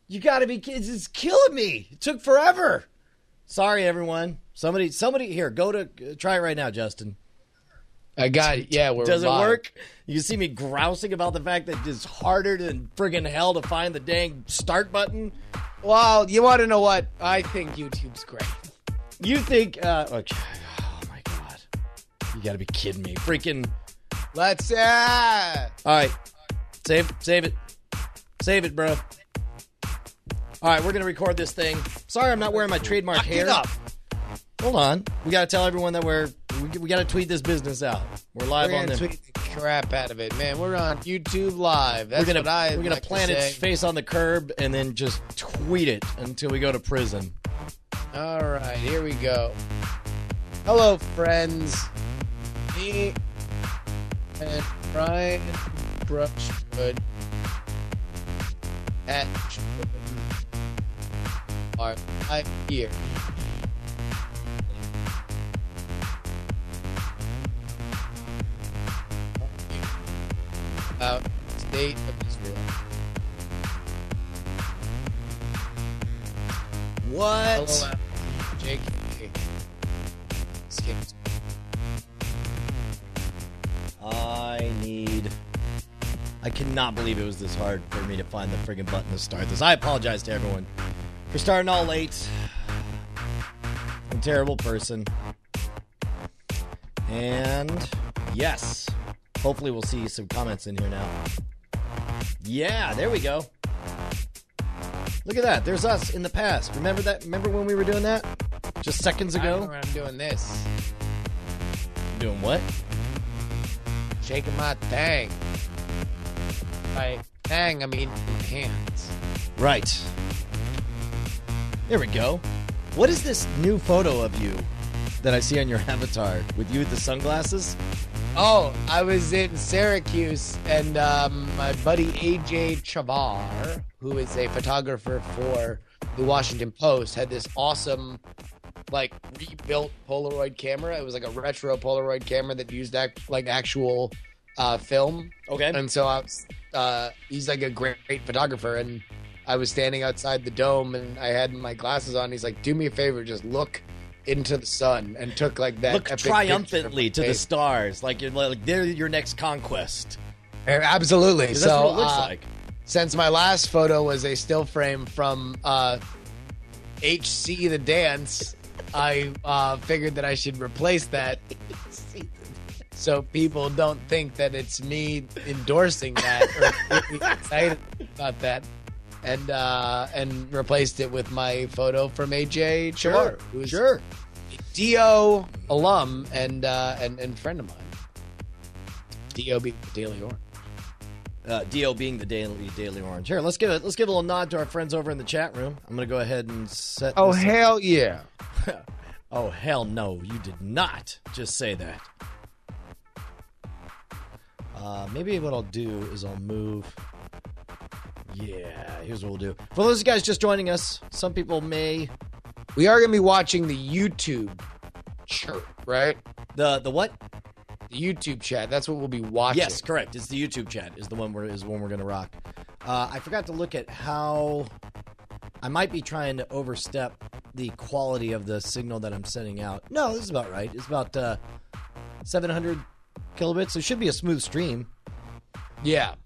You got to be kidding. It's killing me. It took forever. Sorry, everyone. Somebody here, try it right now, Justin. I got it. Yeah, Does it work? You can see me grousing about the fact that it's harder than friggin' hell to find the dang start button. Well, you want to know what? I think YouTube's great. You think, okay. Oh my God. You got to be kidding me. Freaking. Let's, All right. Save it. Save it, bro. All right, we're going to record this thing. Sorry I'm not wearing my trademark hair. Get up. Hold on. We got to tell everyone that we got to tweet this business out. We're live on there. Tweet the crap out of it, man. We're on YouTube Live. That's what we're gonna plant its face on the curb and then just tweet it until we go to prison. All right, here we go. Hello, friends. Me and Brian Brushwood at are live here. About the state of Israel. What? Hello, JK. Skips. I cannot believe it was this hard for me to find the friggin' button to start this. I apologize to everyone for starting all late. I'm a terrible person. And yes, hopefully we'll see some comments in here now. Yeah, there we go. Look at that. There's us in the past. Remember that? Remember when we were doing that? Just seconds ago? I remember I'm doing this. Doing what? Shaking my thang. By thang, I mean hands. Right. There we go. What is this new photo of you that I see on your avatar with you with the sunglasses? Oh, I was in Syracuse, and my buddy AJ Chavar, who is a photographer for the Washington Post, had this awesome, like, rebuilt Polaroid camera. It was like a retro Polaroid camera that used actual film. Okay. And so I was, he's like a great photographer, and I was standing outside the dome, and I had my glasses on. He's like, "Do me a favor, just look into the sun," and took like that. Look triumphantly to the stars, like they're your next conquest. Absolutely. That's so what it looks like. Since my last photo was a still frame from HC the Dance, I figured that I should replace that so people don't think that it's me endorsing that or really excited about that. And replaced it with my photo from AJ Chavar, who's a DO alum and friend of mine. DO being the Daily Orange. DO being the Daily Orange. Here, let's give a little nod to our friends over in the chat room. I'm gonna go ahead and set. Oh hell yeah! Oh hell no! You did not just say that. Maybe what I'll do is I'll move. Yeah, here's what we'll do. For those guys just joining us, some people may... We are going to be watching the YouTube chat, right? The what? The YouTube chat. That's what we'll be watching. Yes, correct. It's the YouTube chat is the one we're going to rock. I forgot to look at how... I might be trying to overstep the quality of the signal that I'm sending out. No, this is about right. It's about 700 kilobits. So it should be a smooth stream. Yeah.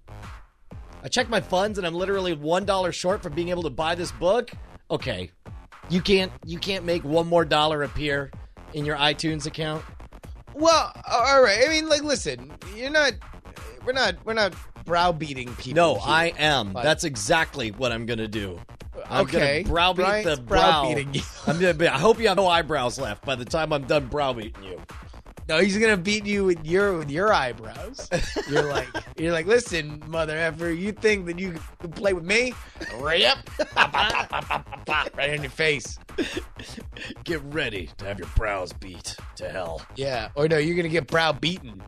I checked my funds and I'm literally $1 short from being able to buy this book. Okay. You can't make $1 more appear in your iTunes account. Well, all right. I mean, like, listen, we're not browbeating people. No, here, I am. but... That's exactly what I'm going to do. I'm okay. going to browbeat Brian's the brow. browbeating you. I hope you have no eyebrows left by the time I'm done browbeating you. No, he's gonna beat you with your eyebrows. You're like, listen, mother effer, you think that you can play with me? Yep. Right in your face. Get ready to have your brows beat to hell. Yeah. Or no, you're gonna get brow beaten.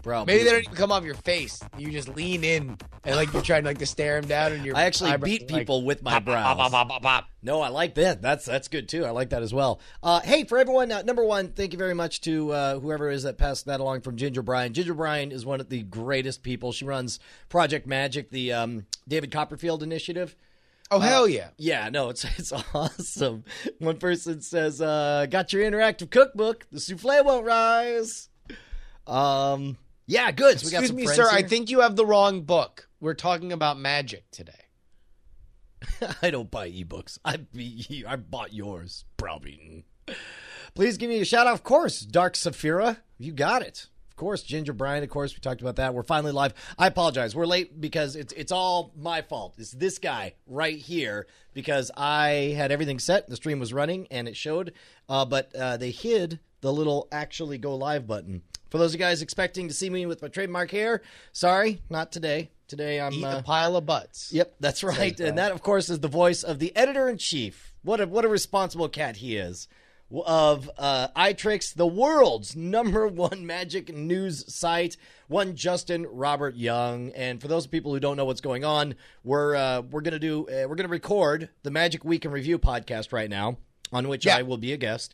Maybe they don't even come off your face. You just lean in and like you're trying to stare him down, and I actually beat people with my brows. No, I like that. That's good too. I like that as well. Hey, for everyone, number one, thank you very much to whoever it is that passed that along from Ginger Bryan. Ginger Bryan is one of the greatest people. She runs Project Magic, the David Copperfield initiative. Oh, hell yeah. Yeah, no, it's awesome. One person says, got your interactive cookbook. The souffle won't rise. Yeah, good. So we got Excuse some me, friends sir. here. I think you have the wrong book. We're talking about magic today. I don't buy ebooks. I bought yours, probably. Please give me a shout out. Of course, Dark Saphira. You got it. Of course, Ginger Bryant. Of course, we talked about that. We're finally live. I apologize. We're late because it's all my fault. It's this guy right here because I had everything set. The stream was running and it showed, but they hid the little actually go live button. For those of you guys expecting to see me with my trademark hair, sorry, not today. Today I'm Eat a pile of butts. Yep, that's right. And that, of course, is the voice of the editor-in-chief. What a responsible cat he is. Of iTricks, the world's #1 magic news site. One Justin Robert Young. And for those people who don't know what's going on, we're gonna record the Magic Week in Review podcast right now, on which I will be a guest,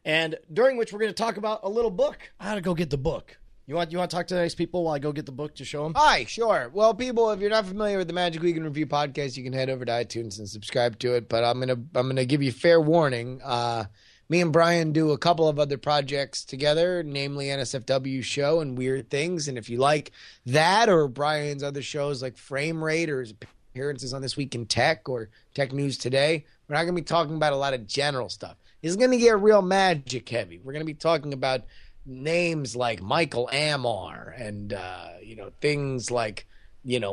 and during which we're going to talk about a little book. I had to go get the book. You want to talk to nice people while I go get the book to show them? Hi, sure. Well, people, if you're not familiar with the Magic Week in Review podcast, you can head over to iTunes and subscribe to it. But I'm gonna give you fair warning. Me and Brian do a couple of other projects together, namely NSFW show and Weird Things. And if you like that or Brian's other shows like Frame Rate or his appearances on This Week in Tech or Tech News Today, we're not going to be talking about a lot of general stuff. It's going to get real magic heavy. We're going to be talking about names like Michael Amar and, things like,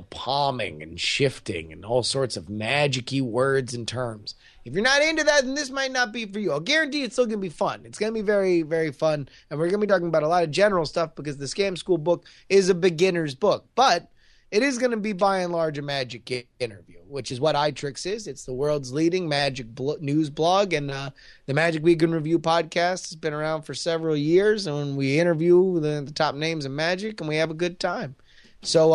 palming and shifting and all sorts of magic-y words and terms. If you're not into that, then this might not be for you. I'll guarantee it's still going to be fun. It's going to be very, very fun. And we're going to be talking about a lot of general stuff because the Scam School book is a beginner's book. But it is going to be, by and large, a magic interview, which is what iTricks is. It's the world's leading magic news blog. And the Magic Week in Review podcast has been around for several years. And we interview the top names in magic, and we have a good time. So,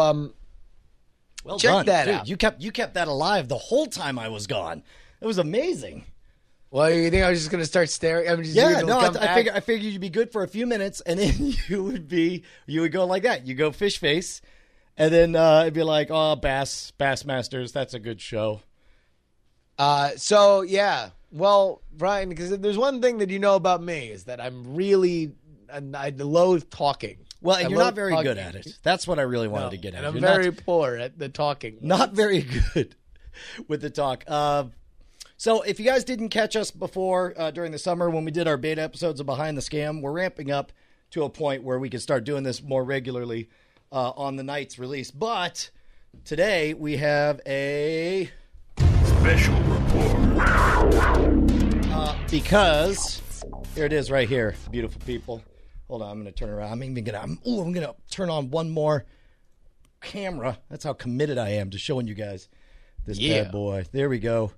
well check done. that Dude, out. You kept that alive the whole time I was gone. It was amazing. Well, you think I was just going to start staring? I figured you'd be good for a few minutes, and then you would go like that. You go fish face, and then it'd be like, oh, Bassmasters, that's a good show. So yeah. Well, Brian, because if there's one thing that you know about me is that I loathe talking. Well, and you're not very good at it. That's what I really wanted to get at. And I'm very poor at the talking. Not very good with the talk. So if you guys didn't catch us before during the summer when we did our beta episodes of Behind the Scam, we're ramping up to a point where we can start doing this more regularly on the night's release. But today we have a special report. Because here it is right here, beautiful people. Hold on, I'm going to turn around. I'm going to turn on one more camera. That's how committed I am to showing you guys this bad boy. There we go.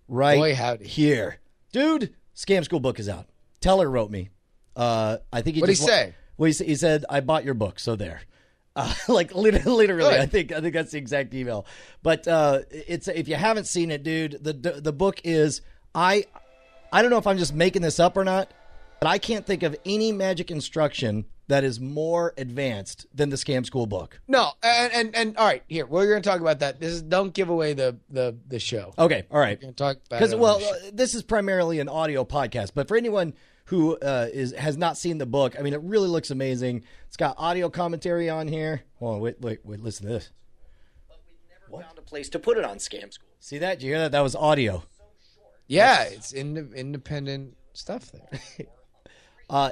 Right here. Dude, Scam School book is out. Teller wrote me. I think What'd he say? Well, he said, I bought your book, so there. Like literally, Good. I think that's the exact email. But it's if you haven't seen it, dude, the book is I don't know if I'm just making this up or not, but I can't think of any magic instruction that is more advanced than the Scam School book. No, and all right, here we're going to talk about that. Don't give away the show. Okay, all right. We're going to talk about it. This is primarily an audio podcast, but for anyone who has not seen the book, I mean, it really looks amazing. It's got audio commentary on here. Hold on, wait, listen to this. But we've never found a place to put it on Scam School. See that? Did you hear that? That was audio. Yeah, it's independent stuff there.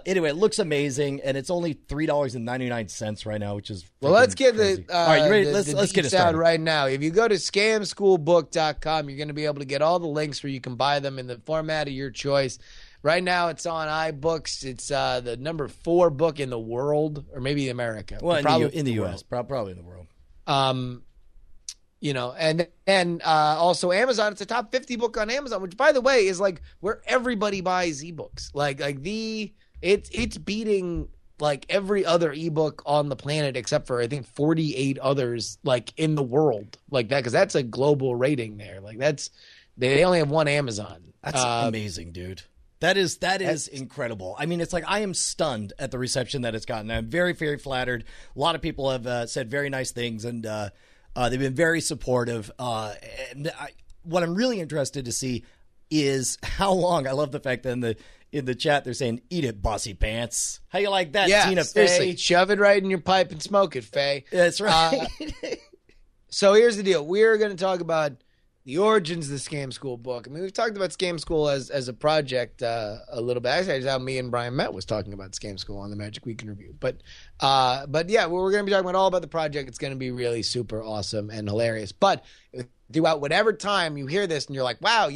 Anyway, it looks amazing, and it's only $3.99 right now, which is well. Let's get crazy. the all right. You ready? Let's get it out started right now. If you go to scamschoolbook.com, you're going to be able to get all the links where you can buy them in the format of your choice. Right now, it's on iBooks. It's the number 4 book in the world, or maybe America. Well, probably in the U.S., probably in the world. And also Amazon. It's a top 50 book on Amazon, which, by the way, is like where everybody buys ebooks. It's beating like every other ebook on the planet except for I think 48 others like in the world like that, because that's a global rating there. Like they only have one Amazon. That's amazing, dude. That is incredible. I mean, it's like I am stunned at the reception that it's gotten. I'm very, very flattered. A lot of people have said very nice things, and they've been very supportive. And what I'm really interested to see is how long. I love the fact that in the chat they're saying, "Eat it, bossy pants." How you like that, Tina seriously, Fey? shove it right in your pipe and smoke it, Faye. That's right. So here's the deal. We're going to talk about the origins of the Scam School book. I mean, we've talked about Scam School as a project a little bit. Actually, that's how me and Brian met, was talking about Scam School on the Magic Weekend Review. But yeah, we're going to be talking about all about the project. It's going to be really super awesome and hilarious. But throughout whatever time you hear this and you're like, wow,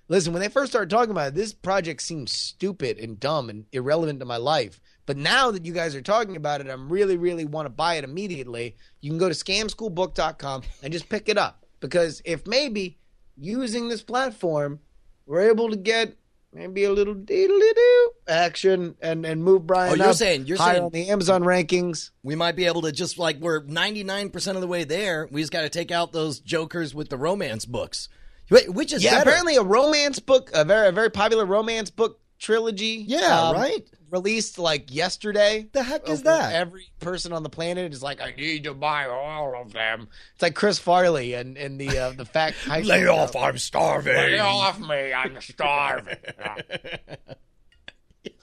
listen, when they first started talking about it, this project seems stupid and dumb and irrelevant to my life. But now that you guys are talking about it, I'm really, really want to buy it immediately. You can go to scamschoolbook.com and just pick it up. Because if maybe using this platform, we're able to get maybe a little diddly-doo action and move Brian you're up saying higher on the Amazon rankings. We might be able to just we're 99% of the way there. We just got to take out those jokers with the romance books. Which is better. Apparently a romance book, a very popular romance book trilogy. Yeah, right. Released yesterday. The heck is that? Every person on the planet is like, I need to buy all of them. It's like Chris Farley and the fact. Lay off! I'm starving. Lay off me! I'm starving. It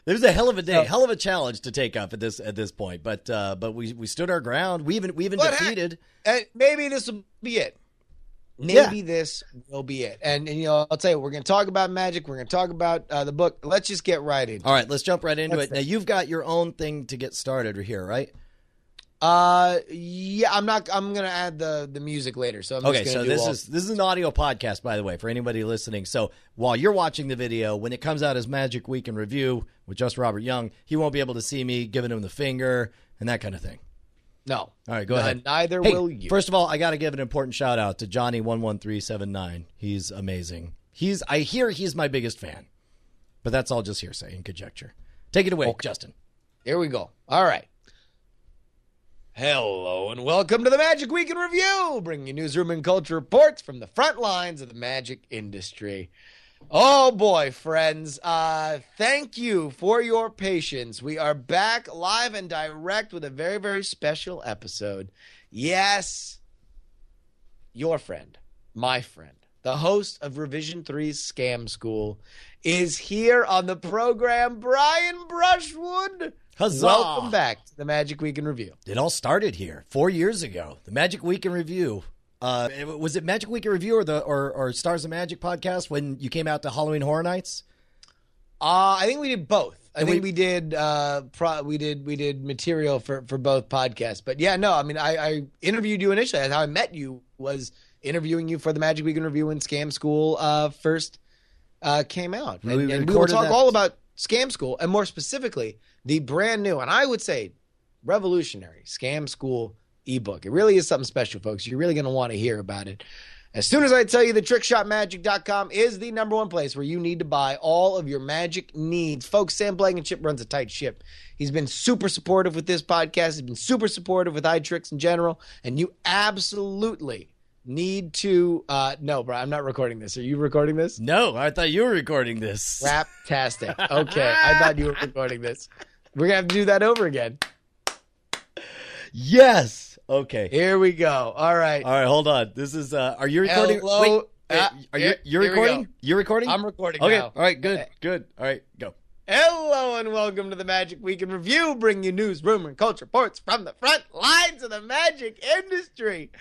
was a hell of a day, hell of a challenge to take up at this point. But we stood our ground. We even defeated. Maybe this will be it. Maybe this will be it. And I'll tell you, we're going to talk about Magic. We're going to talk about the book. Let's just get right in. All right, let's jump right into it. Now, you've got your own thing to get started here, right? Yeah, I'm going to add the music later. So this is an audio podcast, by the way, for anybody listening. So while you're watching the video, when it comes out as Magic Week in Review with just Robert Young, he won't be able to see me giving him the finger and that kind of thing. No. All right, go ahead. Neither will you. First of all, I got to give an important shout out to Johnny11379. He's amazing. I hear he's my biggest fan, but that's all just hearsay and conjecture. Take it away, Justin. Here we go. All right. Hello and welcome to the Magic Week in Review, bringing you newsroom and culture reports from the front lines of the magic industry. Oh boy, friends, thank you for your patience. We are back live and direct with a very, very special episode. Yes, your friend, my friend, the host of Revision 3's Scam School is here on the program, Brian Brushwood. Huzzah! Welcome back to the Magic Week in Review. It all started here 4 years ago. The Magic Week in Review. Was it Magic Week in Review or Stars of Magic podcast when you came out to Halloween Horror Nights? I think we did both. I think we did material for both podcasts. But yeah, no, I mean, I interviewed you initially. That's how I met you, was interviewing you for the Magic Week in Review when Scam School first came out. And we will talk all about Scam School, and more specifically, the brand new, and I would say revolutionary Scam School ebook. It really is something special, folks. You're really going to want to hear about it. As soon as I tell you that trickshotmagic.com is the number one place where you need to buy all of your magic needs. Folks, Sam Blankenship runs a tight ship. He's been super supportive with this podcast. He's been super supportive with iTricks in general. And you absolutely need to no, bro, I'm not recording this. Are you recording this? No, I thought you were recording this. Craptastic. Okay, I thought you were recording this. We're going to have to do that over again. Yes. Okay. Here we go. All right. Hold on. This is are you recording? Hello. Wait, you're recording? You're recording? I'm recording okay. now. All right, good. All right, go. Hello and welcome to the Magic Week in Review, bringing you news, rumor, and culture reports from the front lines of the magic industry.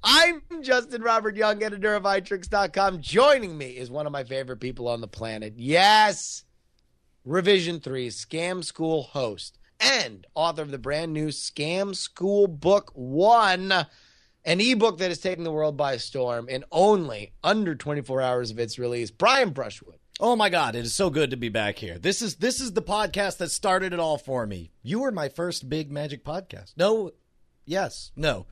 I'm Justin Robert Young, editor of iTricks.com. Joining me is one of my favorite people on the planet. Yes, Revision 3's Scam School host and author of the brand new Scam School Book 1, an ebook that has taken the world by storm in only under 24 hours of its release, Brian Brushwood. Oh my God, it is so good to be back here. This is the podcast that started it all for me. You were my first big magic podcast. No. Yes. No.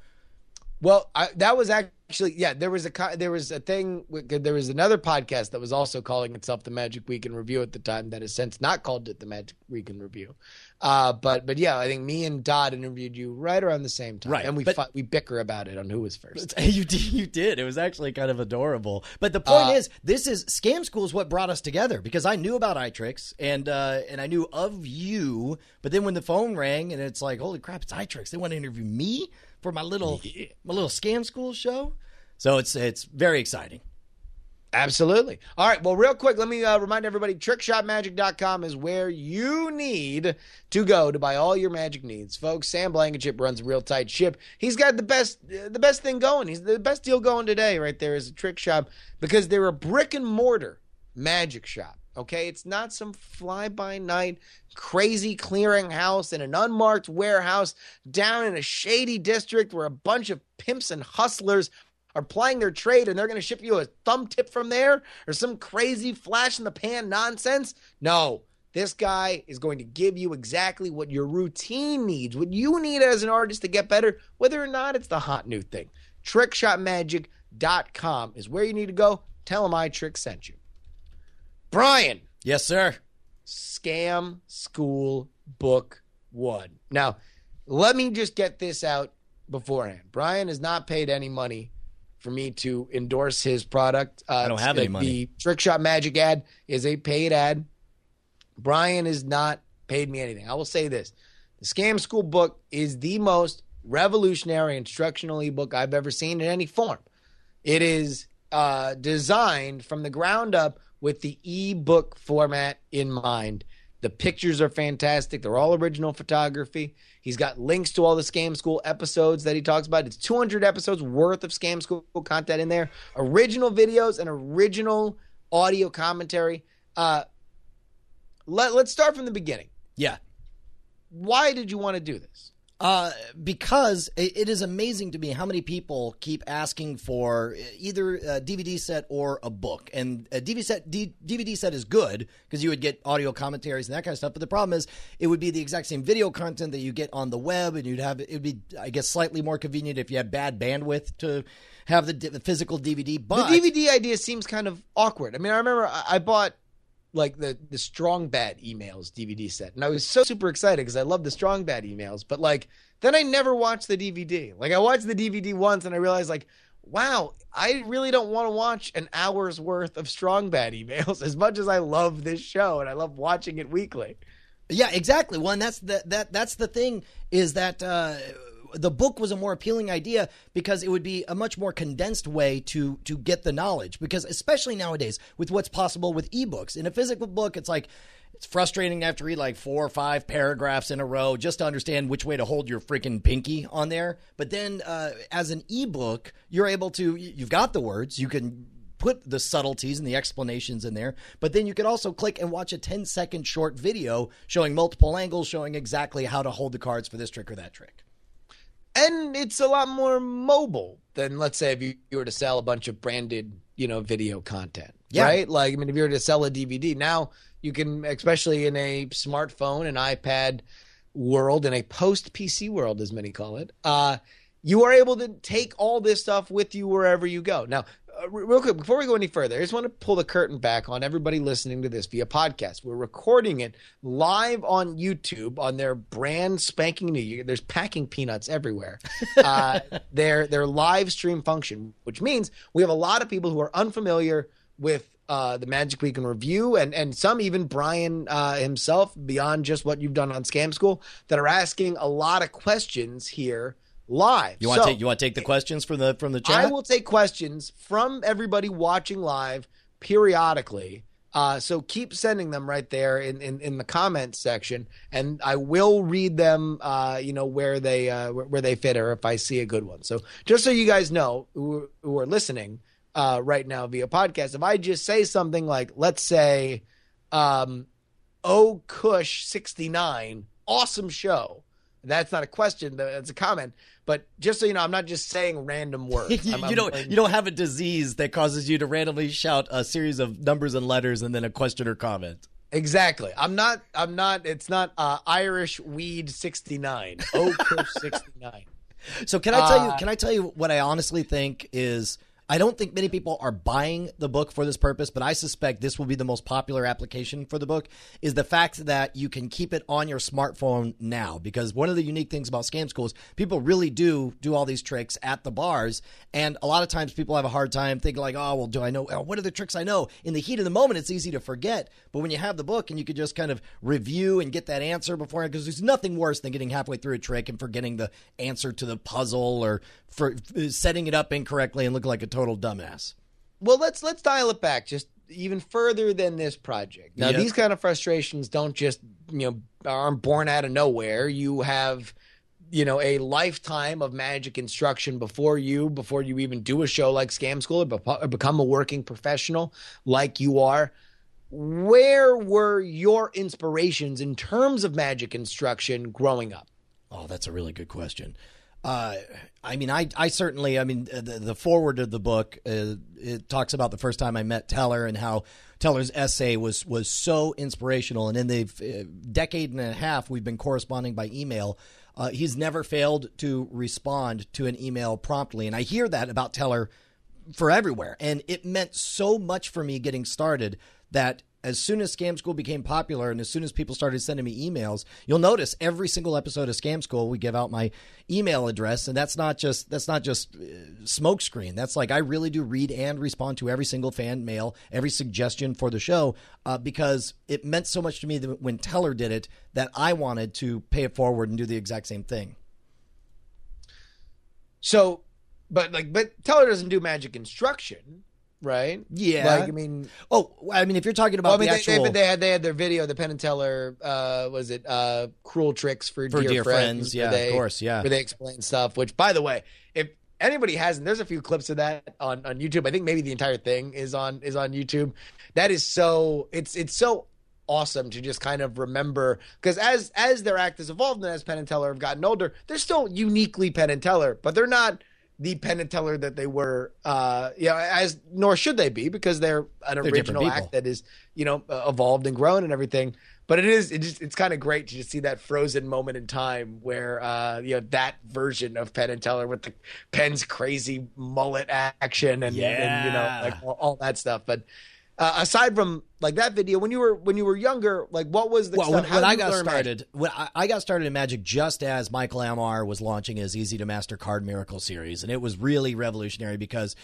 Well, that was actually, yeah, there was a thing, there was another podcast that was also calling itself the Magic Week in Review at the time that has since not called it the Magic Week in Review. But yeah, I think me and Dodd interviewed you right around the same time. Right. And we bicker about it on who was first. You did. It was actually kind of adorable. But the point is, Scam School is what brought us together, because I knew about iTricks and I knew of you. But then when the phone rang and it's like, holy crap, it's iTricks. They want to interview me for my little Scam School show. So it's very exciting. Absolutely. All right. Well, real quick, let me remind everybody, trickshotmagic.com is where you need to go to buy all your magic needs. Folks, Sam Blankenship runs a real tight ship. He's got the best thing going. He's the best deal going today right there is a trick shop because they're a brick and mortar magic shop. Okay, it's not some fly-by-night crazy clearinghouse in an unmarked warehouse down in a shady district where a bunch of pimps and hustlers are plying their trade and they're going to ship you a thumb tip from there or some crazy flash-in-the-pan nonsense. No, this guy is going to give you exactly what your routine needs, what you need as an artist to get better, whether or not it's the hot new thing. TrickShotMagic.com is where you need to go. Tell him iTrick sent you. Brian. Yes, sir. Scam School Book 1. Now, let me just get this out beforehand. Brian has not paid any money for me to endorse his product. I don't have any money. The Trick Shot Magic ad is a paid ad. Brian has not paid me anything. I will say this. The Scam School book is the most revolutionary instructional ebook I've ever seen in any form. It is designed from the ground up with the ebook format in mind. The pictures are fantastic. They're all original photography. He's got links to all the Scam School episodes that he talks about. It's 200 episodes worth of Scam School content in there. Original videos and original audio commentary. Let's start from the beginning. Yeah. Why did you want to do this? Because it is amazing to me how many people keep asking for either a DVD set or a book. And a DVD set is good because you would get audio commentaries and that kind of stuff. But the problem is it would be the exact same video content that you get on the web, and it would be, I guess, slightly more convenient if you had bad bandwidth to have the physical DVD. But the DVD idea seems kind of awkward. I mean, I remember I bought like the Strong Bad Emails DVD set. And I was so super excited because I love the Strong Bad emails. But like, then I never watched the DVD. Like I watched the DVD once and I realized like, wow, I really don't want to watch an hour's worth of Strong Bad emails as much as I love this show and I love watching it weekly. Yeah, exactly. Well, and that's the thing is that the book was a more appealing idea because it would be a much more condensed way to get the knowledge. Because especially nowadays with what's possible with ebooks, in a physical book, it's like it's frustrating to have to read like 4 or 5 paragraphs in a row just to understand which way to hold your freaking pinky on there. But then as an ebook, you're able to, you've got the words, you can put the subtleties and the explanations in there, but then you can also click and watch a 10-second short video showing multiple angles, showing exactly how to hold the cards for this trick or that trick. And it's a lot more mobile than, let's say, if you were to sell a bunch of branded, video content, right? Like, I mean, if you were to sell a DVD, now you can, especially in a smartphone and iPad world, in a post-PC world, as many call it, you are able to take all this stuff with you wherever you go. Now, real quick, before we go any further, I just want to pull the curtain back on everybody listening to this via podcast. We're recording it live on YouTube on their brand spanking new. There's packing peanuts everywhere. Their live stream function, which means we have a lot of people who are unfamiliar with the Magic Week in Review, and some even Brian himself, beyond just what you've done on Scam School, that are asking a lot of questions here live. You want to take the questions from the chat? I will take questions from everybody watching live periodically. So keep sending them right there in the comments section, and I will read them. Where they fit, or if I see a good one. So just so you guys know who are listening right now via podcast, if I just say something like, let's say, "Oh Kush 69, awesome show." That's not a question. That's a comment. But just so you know, I'm not just saying random words. You don't have a disease that causes you to randomly shout a series of numbers and letters and then a question or comment. Exactly. I'm not. It's not Irish weed 69. Oh, Kush 69. So can I tell you what I honestly think is I don't think many people are buying the book for this purpose, but I suspect this will be the most popular application for the book, is the fact that you can keep it on your smartphone now. Because one of the unique things about Scam School is people really do all these tricks at the bars. And a lot of times people have a hard time thinking like, oh, well, do I know? What are the tricks I know? In the heat of the moment, it's easy to forget. But when you have the book and you could just kind of review and get that answer beforehand, because there's nothing worse than getting halfway through a trick and forgetting the answer to the puzzle or for setting it up incorrectly and looking like a total dumbass. Well, let's dial it back just even further than this project. Now, these kind of frustrations don't just, aren't born out of nowhere. You have, a lifetime of magic instruction before you even do a show like Scam School or become a working professional like you are. Where were your inspirations in terms of magic instruction growing up? Oh, that's a really good question. I certainly, the foreword of the book, it talks about the first time I met Teller and how Teller's essay was so inspirational. And in the decade and a half we've been corresponding by email, he's never failed to respond to an email promptly. And I hear that about Teller for everywhere. And it meant so much for me getting started that as soon as Scam School became popular and as soon as people started sending me emails, you'll notice every single episode of Scam School, we give out my email address. And that's not just smokescreen. That's like I really do read and respond to every single fan mail, every suggestion for the show, because it meant so much to me that when Teller did it that I wanted to pay it forward and do the exact same thing. So, but Teller doesn't do magic instruction. Right. Yeah. If you're talking about the actual, they had their video, the Penn and Teller, was it Cruel Tricks for Dear Friends? Yeah, of course. Yeah. Where they explain stuff, which, by the way, if anybody hasn't, there's a few clips of that on YouTube. I think maybe the entire thing is on YouTube. That is so, it's so awesome to just kind of remember, because as their act has evolved and as Penn and Teller have gotten older, they're still uniquely Penn and Teller, but they're not the Penn and Teller that they were, nor should they be, because they're original act that is, evolved and grown and everything. But it's kind of great to just see that frozen moment in time where, that version of Penn and Teller with the Penn's crazy mullet action and all that stuff. But aside from like that video, when you were younger, like what was the when I got started? When I got started in Magic, just as Michael Amar was launching his Easy to Master Card Miracle series, and it was really revolutionary because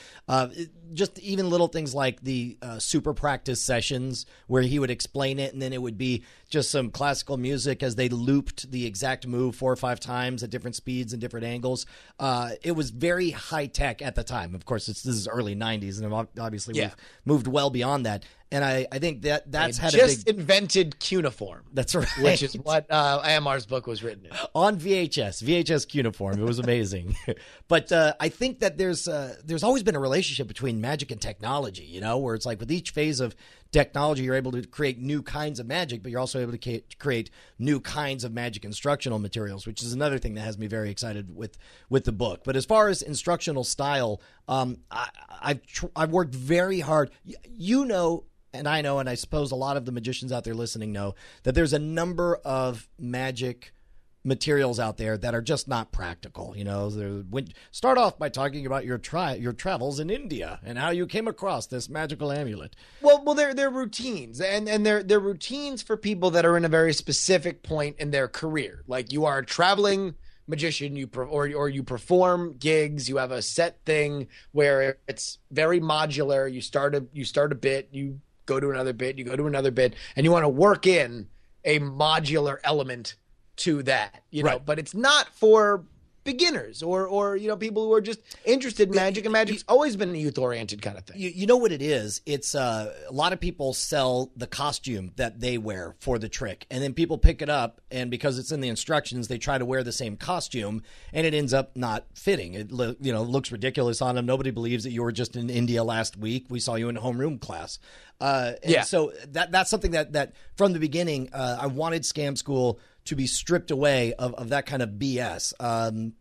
just even little things like the super practice sessions where he would explain it, and then it would be just some classical music as they looped the exact move 4 or 5 times at different speeds and different angles. It was very high tech at the time. Of course, this is early '90s, and obviously we've moved well beyond that. And I think that's had just invented cuneiform. That's right. Which is what Amar's book was written in. On VHS cuneiform. It was amazing. But I think that there's always been a relationship between magic and technology, where it's like with each phase of technology, you're able to create new kinds of magic, but you're also able to create new kinds of magic instructional materials, which is another thing that has me very excited with the book. But as far as instructional style, I've worked very hard. And I know, and I suppose a lot of the magicians out there listening know, that there's a number of magic materials out there that are just not practical. Start off by talking about your travels in India and how you came across this magical amulet. Well, they're routines, and they're routines for people that are in a very specific point in their career. Like you are a traveling magician, you perform gigs, you have a set thing where it's very modular. You start a bit, you go to another bit, you go to another bit, and you want to work in a modular element to that, right. But it's not for beginners or people who are just interested in magic, and magic's always been a youth-oriented kind of thing. You know what it is? It's a lot of people sell the costume that they wear for the trick, and then people pick it up, and because it's in the instructions, they try to wear the same costume, and it ends up not fitting. It looks ridiculous on them. Nobody believes that you were just in India last week. We saw you in homeroom class. So that's something that from the beginning, I wanted Scam School to be stripped away of that kind of BS.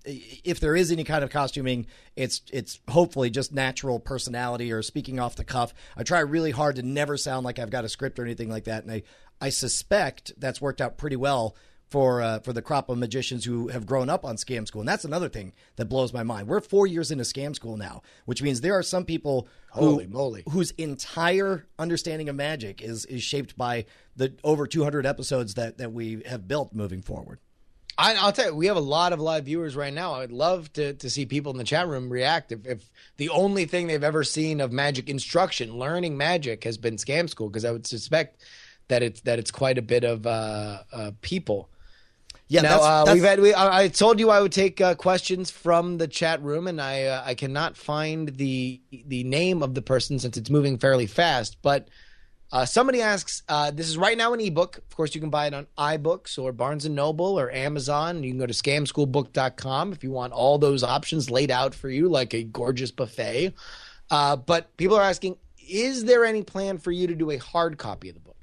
If there is any kind of costuming, it's hopefully just natural personality or speaking off the cuff. I try really hard to never sound like I've got a script or anything like that, and I suspect that's worked out pretty well for the crop of magicians who have grown up on Scam School. And that's another thing that blows my mind. We're 4 years into Scam School now, which means there are some people whose entire understanding of magic is shaped by the over 200 episodes that we have built moving forward. I'll tell you, we have a lot of live viewers right now. I would love to see people in the chat room react if the only thing they've ever seen of magic instruction, learning magic, has been Scam School, because I would suspect that it's quite a bit of people. Yeah, now, I told you I would take questions from the chat room, and I cannot find the name of the person since it's moving fairly fast. But somebody asks, this is right now an ebook. Of course, you can buy it on iBooks or Barnes & Noble or Amazon. You can go to scamschoolbook.com if you want all those options laid out for you like a gorgeous buffet. But people are asking, is there any plan for you to do a hard copy of the book?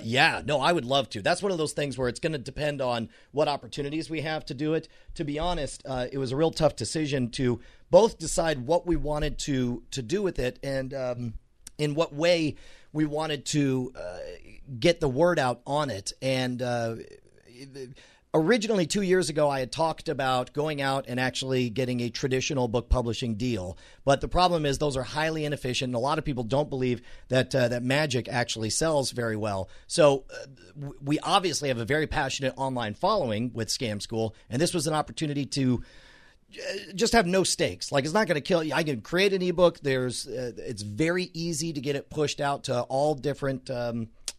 Yeah, no, I would love to. That's one of those things where it's going to depend on what opportunities we have to do it. To be honest, it was a real tough decision to both decide what we wanted to do with it and in what way we wanted to get the word out on it. And originally 2 years ago, I had talked about going out and actually getting a traditional book publishing deal. But the problem is those are highly inefficient. And a lot of people don't believe that that magic actually sells very well. So we obviously have a very passionate online following with Scam School. And this was an opportunity to just have no stakes. Like, it's not going to kill you. I can create an ebook. It's very easy to get it pushed out to all different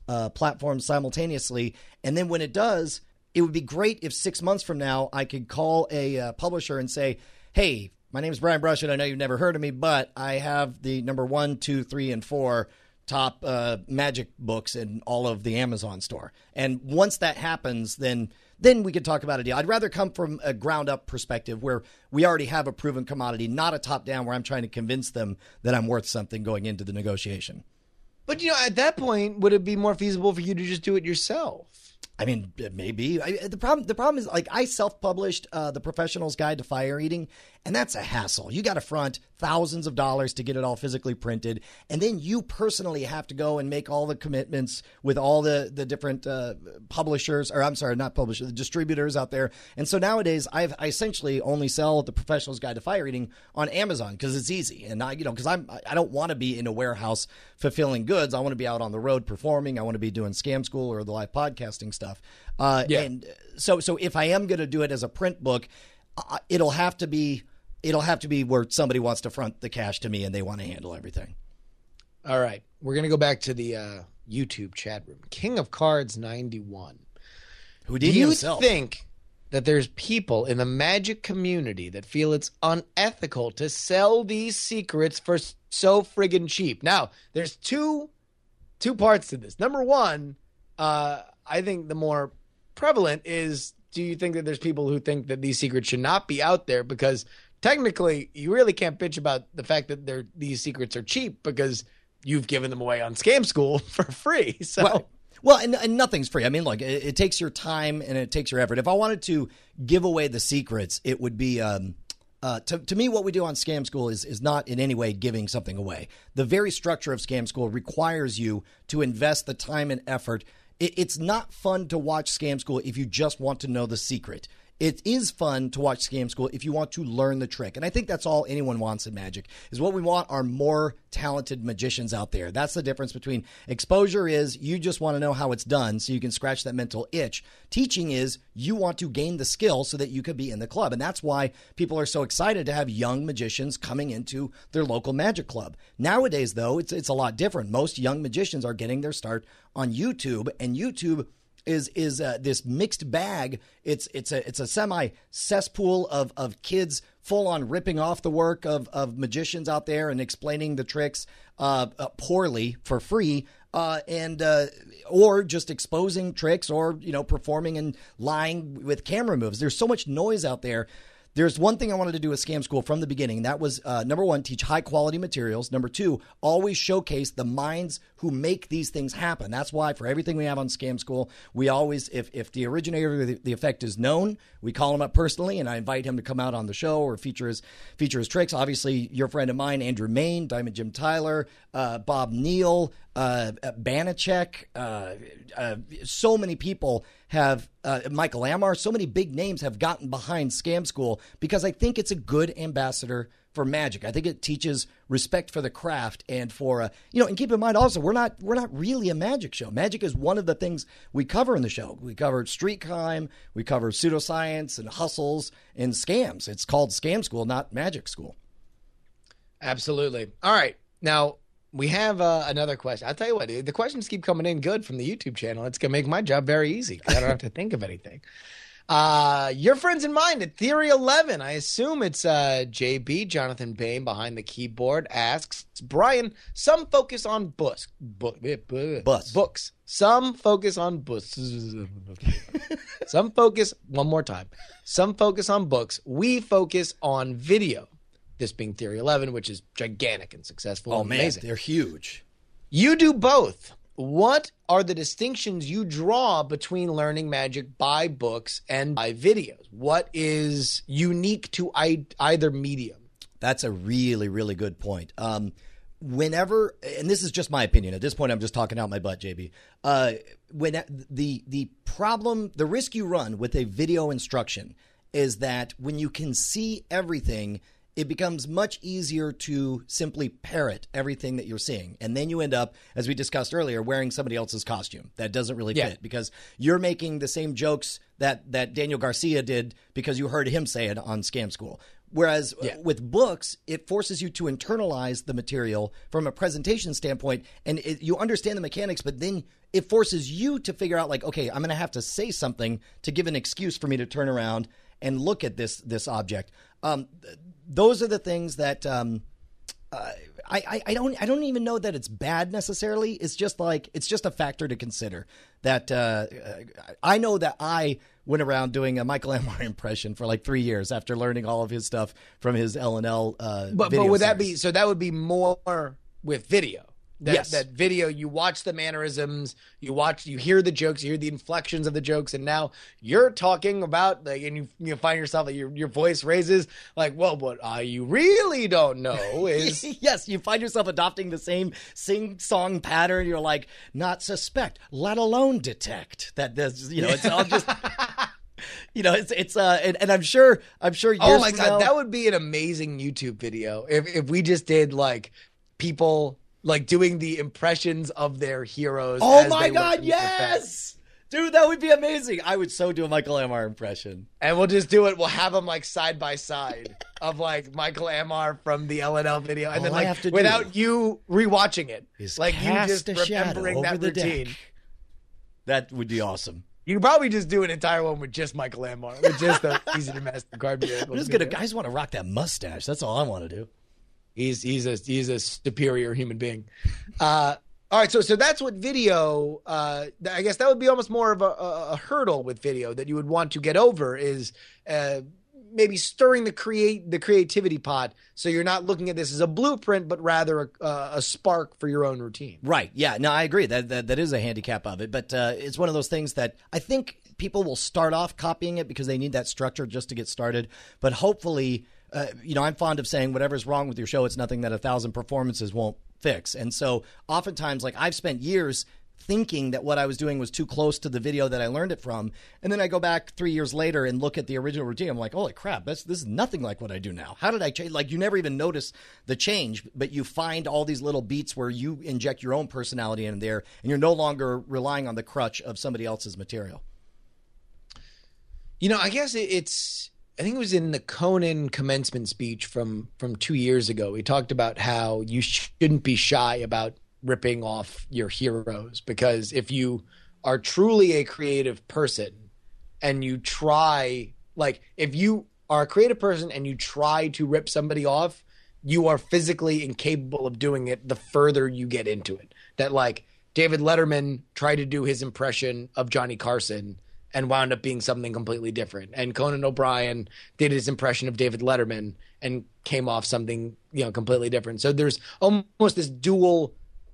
platforms simultaneously. And then when it does, it would be great if 6 months from now I could call a publisher and say, hey, my name is Brian Brushwood. I know you've never heard of me, but I have the number 1, 2, 3, and 4 top magic books in all of the Amazon store. And once that happens, then we could talk about a deal. I'd rather come from a ground-up perspective where we already have a proven commodity, not a top-down where I'm trying to convince them that I'm worth something going into the negotiation. But, at that point, would it be more feasible for you to just do it yourself? I mean, maybe. The problem is, like, I self-published The Professional's Guide to Fire Eating, and that's a hassle. You got to front thousands of dollars to get it all physically printed, and then you personally have to go and make all the commitments with all the different publishers, or I'm sorry, not publishers, the distributors out there. And so nowadays, I essentially only sell The Professional's Guide to Fire Eating on Amazon because it's easy, and because I don't want to be in a warehouse fulfilling goods. I want to be out on the road performing. I want to be doing Scam School or the live podcasting stuff. And so if I am going to do it as a print book, it'll have to be where somebody wants to front the cash to me and they want to handle everything. All right, we're going to go back to the YouTube chat room. King of Cards 91. Who did Do you himself. think that there's people in the magic community that feel it's unethical to sell these secrets for so friggin' cheap? Now, there's two parts to this. Number one, I think the more prevalent is, do you think that there's people who think that these secrets should not be out there? Because technically, you really can't bitch about the fact that these secrets are cheap because you've given them away on Scam School for free. So. Well, and nothing's free. I mean, look, it takes your time and it takes your effort. If I wanted to give away the secrets, it would be to me, what we do on Scam School is not in any way giving something away. The very structure of Scam School requires you to invest the time and effort. It's not fun to watch Scam School if you just want to know the secret. It is fun to watch Scam School if you want to learn the trick. And I think that's all anyone wants in magic, is what we want are more talented magicians out there. That's the difference between exposure is you just want to know how it's done so you can scratch that mental itch. Teaching is you want to gain the skill so that you could be in the club. And that's why people are so excited to have young magicians coming into their local magic club. Nowadays, though, it's a lot different. Most young magicians are getting their start on YouTube, and YouTube is this mixed bag. It's a semi cesspool of kids full on ripping off the work of magicians out there and explaining the tricks poorly for free, or just exposing tricks or performing and lying with camera moves. There's so much noise out there. There's one thing I wanted to do with Scam School from the beginning. That was, number one, teach high-quality materials. Number two, always showcase the minds who make these things happen. That's why for everything we have on Scam School, we always, if the originator of the effect is known, we call him up personally, and I invite him to come out on the show or feature his tricks. Obviously, your friend of mine, Andrew Main, Diamond Jim Tyler, Bob Neal, Banachek, so many people have, Michael Amar, so many big names have gotten behind Scam School because I think it's a good ambassador for Magic. I think it teaches respect for the craft and for, and keep in mind also, we're not really a Magic show. Magic is one of the things we cover in the show. We cover street crime, we cover pseudoscience and hustles and scams. It's called Scam School, not Magic School. Absolutely. All right. Now, we have another question. I'll tell you what, the questions keep coming in good from the YouTube channel. It's going to make my job very easy because I don't have to think of anything. Your friends and mine at Theory 11. I assume it's JB, Jonathan Bain, behind the keyboard, asks, Brian, some focus on books. Some focus on books. Some focus, one more time. Some focus on books. We focus on video. This being Theory 11, which is gigantic and successful. Oh, and man, amazing. they're huge. You do both. What are the distinctions you draw between learning Magic by books and by videos? What is unique to either medium? That's a really, really good point. Whenever, and this is just my opinion, at this point I'm just talking out my butt, JB. When the problem, the risk you run with a video instruction is that when you can see everything, it becomes much easier to simply parrot everything that you're seeing. And then you end up, as we discussed earlier, wearing somebody else's costume. That doesn't really fit because you're making the same jokes that Daniel Garcia did because you heard him say it on Scam School. Whereas with books, it forces you to internalize the material from a presentation standpoint, and you understand the mechanics, but then it forces you to figure out, like, okay, I'm going to have to say something to give an excuse for me to turn around and look at this object. Those are the things that I don't even know that it's bad necessarily. It's just a factor to consider. That I know that I went around doing a Michael Amar impression for like 3 years after learning all of his stuff from his L&L. But would that be so? That would be more with video. Yes. That video, you watch the mannerisms, you hear the jokes, you hear the inflections of the jokes, and now you're talking about, like, and you find yourself that your voice raises, like, well, what you really don't know is... Yes, you find yourself adopting the same sing-song pattern. You're like, not suspect, let alone detect. That there's, it's all just... and I'm sure. Oh my God, that would be an amazing YouTube video if we just did like people like doing the impressions of their heroes. Oh my God, yes, dude, that would be amazing. I would so do a Michael Amar impression, and we'll just do it. We'll have them like side by side of like Michael Amar from the LNL video, and then like without you rewatching it, like you just remembering that routine. That would be awesome. You could probably just do an entire one with just Michael Amar, with just the Easy to Master Card Miracle. I just want to rock that mustache. That's all I want to do. He's a superior human being. All right, so that's what video. I guess that would be almost more of a hurdle with video that you would want to get over is maybe stirring the creativity pot, so you're not looking at this as a blueprint, but rather a spark for your own routine. Right. Yeah. No, I agree. That is a handicap of it, but it's one of those things that I think people will start off copying it because they need that structure just to get started. But hopefully, I'm fond of saying whatever's wrong with your show, it's nothing that 1,000 performances won't fix. And so oftentimes, like, I've spent years thinking that what I was doing was too close to the video that I learned it from. And then I go back 3 years later and look at the original routine. I'm like, holy crap, this is nothing like what I do now. How did I change? Like, you never even notice the change, but you find all these little beats where you inject your own personality in there, and you're no longer relying on the crutch of somebody else's material. I guess I think it was in the Conan commencement speech from 2 years ago. He talked about how you shouldn't be shy about ripping off your heroes, because if you are truly a creative person and you try, like, if you are a creative person and you try to rip somebody off, you are physically incapable of doing it the further you get into it. That, like, David Letterman tried to do his impression of Johnny Carson and wound up being something completely different. And Conan O'Brien did his impression of David Letterman and came off something, completely different. So there's almost this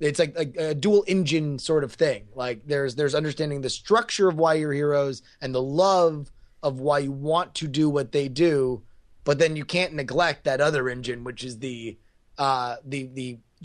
it's like a dual engine sort of thing. Like there's understanding the structure of why you're heroes and the love of why you want to do what they do, but then you can't neglect that other engine, which is the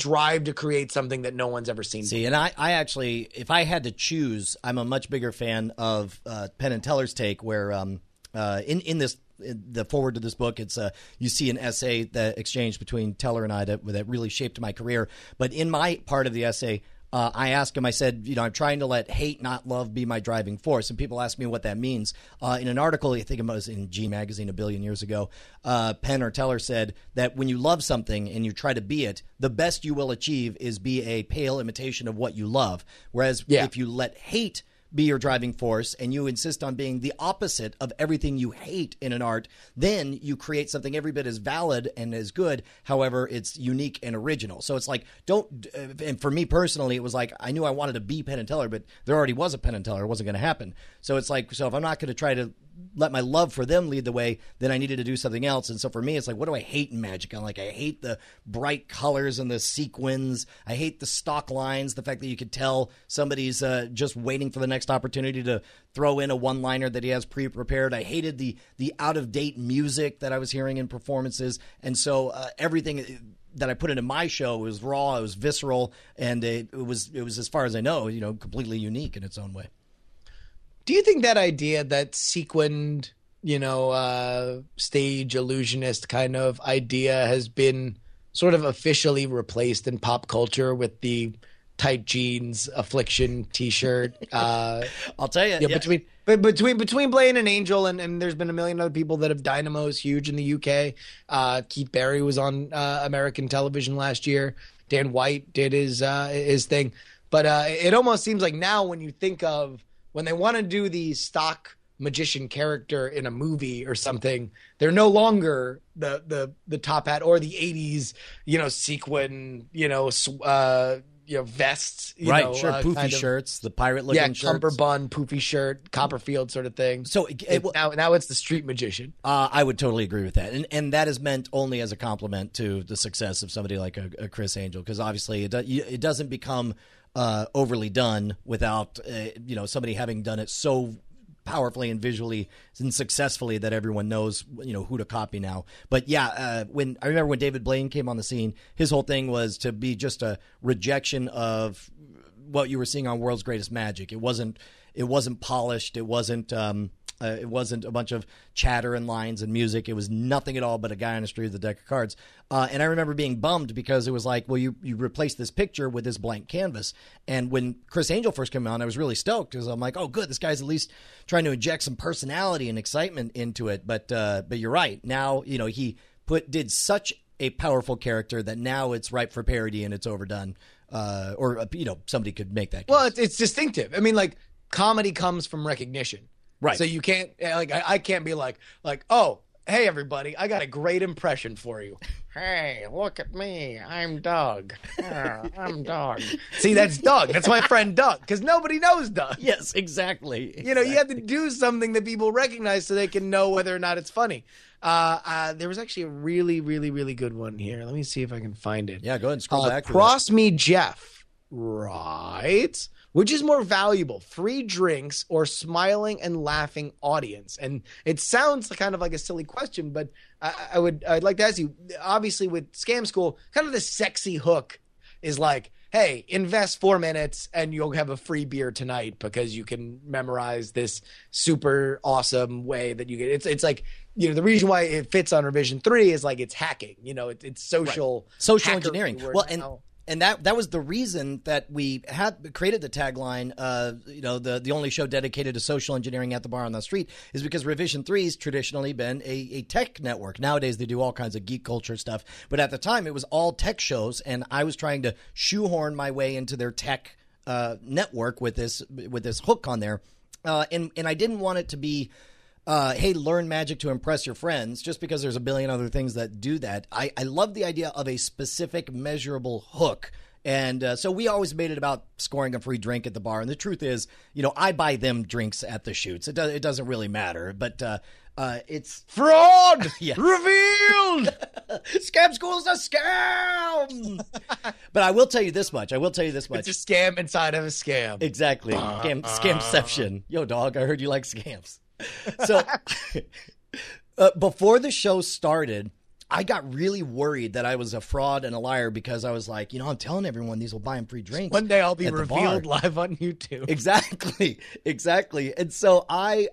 drive to create something that no one's ever seen. See, and I actually, if I had to choose, I'm a much bigger fan of Penn and Teller's take, where in the forward to this book, it's you see an essay that exchanged between Teller and I that really shaped my career. But in my part of the essay, I asked him, I said, I'm trying to let hate, not love, be my driving force. And people ask me what that means. In an article, I think it was in G Magazine a billion years ago, Penn or Teller said that when you love something and you try to be it, the best you will achieve is be a pale imitation of what you love. Whereas if you let hate be your driving force and you insist on being the opposite of everything you hate in an art, then you create something every bit as valid and as good. However, it's unique and original. So it's like, and for me personally, it was like, I knew I wanted to be Penn and Teller, but there already was a Penn and Teller. It wasn't going to happen. So it's like, so if I'm not going to try to let my love for them lead the way, then I needed to do something else. And so for me, it's like, what do I hate in magic? I hate the bright colors and the sequins. I hate the stock lines, the fact that you could tell somebody's just waiting for the next opportunity to throw in a one-liner that he has pre-prepared. I hated the out-of-date music that I was hearing in performances. And so everything that I put into my show was raw, it was visceral, and it was, as far as I know, completely unique in its own way. Do you think that idea, that sequined, stage illusionist kind of idea, has been sort of officially replaced in pop culture with the tight jeans, Affliction T-shirt? I'll tell you, between Blaine and Angel, and there's been a million other people that have Dynamo's huge in the UK. Keith Barry was on American television last year. Dan White did his thing, but it almost seems like now when you think of, when they want to do the stock magician character in a movie or something, they're no longer the top hat or the 80s, sequin, vests, poofy shirts, the pirate looking shirts, cummerbund, poofy shirt, Copperfield sort of thing. So now it's the street magician. I would totally agree with that, and that is meant only as a compliment to the success of somebody like a Chris Angel, because obviously it doesn't become overly done without somebody having done it so powerfully and visually and successfully that everyone knows who to copy now. But when I remember when David Blaine came on the scene, his whole thing was to be just a rejection of what you were seeing on World's Greatest Magic. It wasn't polished. It wasn't a bunch of chatter and lines and music. It was nothing at all but a guy on the street with a deck of cards. And I remember being bummed because it was like, well, you replaced this picture with this blank canvas. And when Chris Angel first came on, I was really stoked because I'm like, oh, good, this guy's at least trying to inject some personality and excitement into it. But you're right. Now, he did such a powerful character that now it's ripe for parody and it's overdone. Or somebody could make that case. Well, it's distinctive. I mean, like, comedy comes from recognition. Right. So you can't, I can't be like, oh, hey, everybody, I got a great impression for you. Hey, look at me. I'm Doug. I'm Doug. See, that's Doug. That's my friend Doug, because nobody knows Doug. Yes, exactly. You have to do something that people recognize so they can know whether or not it's funny. There was actually a really, really, really good one here. Let me see if I can find it. Yeah, go ahead and scroll back. Cross Me Jeff, right? Which is more valuable, free drinks or smiling and laughing audience? And it sounds kind of like a silly question, but I'd like to ask you, obviously with Scam School, kind of the sexy hook is like, hey, invest 4 minutes and you'll have a free beer tonight because you can memorize this super awesome way that you get. It's like, the reason why it fits on Revision 3 is like it's hacking, it's social engineering. Well, and that was the reason that we had created the tagline, the only show dedicated to social engineering at the bar on the street, is because Revision 3's traditionally been a tech network. Nowadays they do all kinds of geek culture stuff, but at the time it was all tech shows, and I was trying to shoehorn my way into their tech network with this hook on there, and I didn't want it to be hey, learn magic to impress your friends, just because there's a billion other things that do that. I love the idea of a specific measurable hook. And so we always made it about scoring a free drink at the bar. And the truth is, I buy them drinks at the shoots. It doesn't really matter. But it's fraud revealed. Scam School's a scam. But I will tell you this much. It's a scam inside of a scam. Exactly. Scamception. Yo, dog, I heard you like scams. So before the show started, I got really worried that I was a fraud and a liar because I was like, I'm telling everyone these will buy them free drinks. One day I'll be at the revealed bar. live on YouTube. Exactly. And so I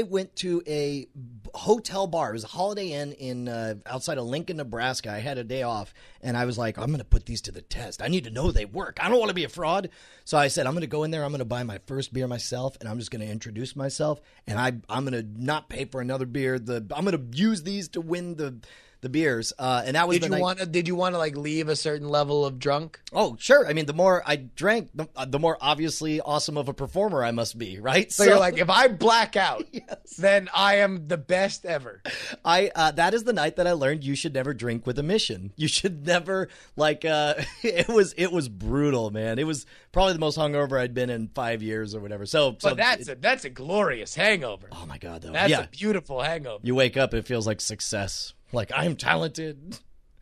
went to a hotel bar. It was a Holiday Inn in outside of Lincoln, Nebraska. I had a day off, and I was like, I'm going to put these to the test. I need to know they work. I don't want to be a fraud. So I said, I'm going to go in there. I'm going to buy my first beer myself, and I'm just going to introduce myself, and I'm going to not pay for another beer. I'm going to use these to win the beers. And that was Did you want to like leave a certain level of drunk? Oh, sure. I mean, the more I drank, the more obviously awesome of a performer I must be, right? So you're like, if I black out, then I am the best ever. That is the night that I learned you should never drink with a mission. You should never it was brutal, man. It was probably the most hungover I'd been in 5 years or whatever. But that's a glorious hangover. Oh my God, though. That's a beautiful hangover. You wake up, it feels like success. Like, I'm talented.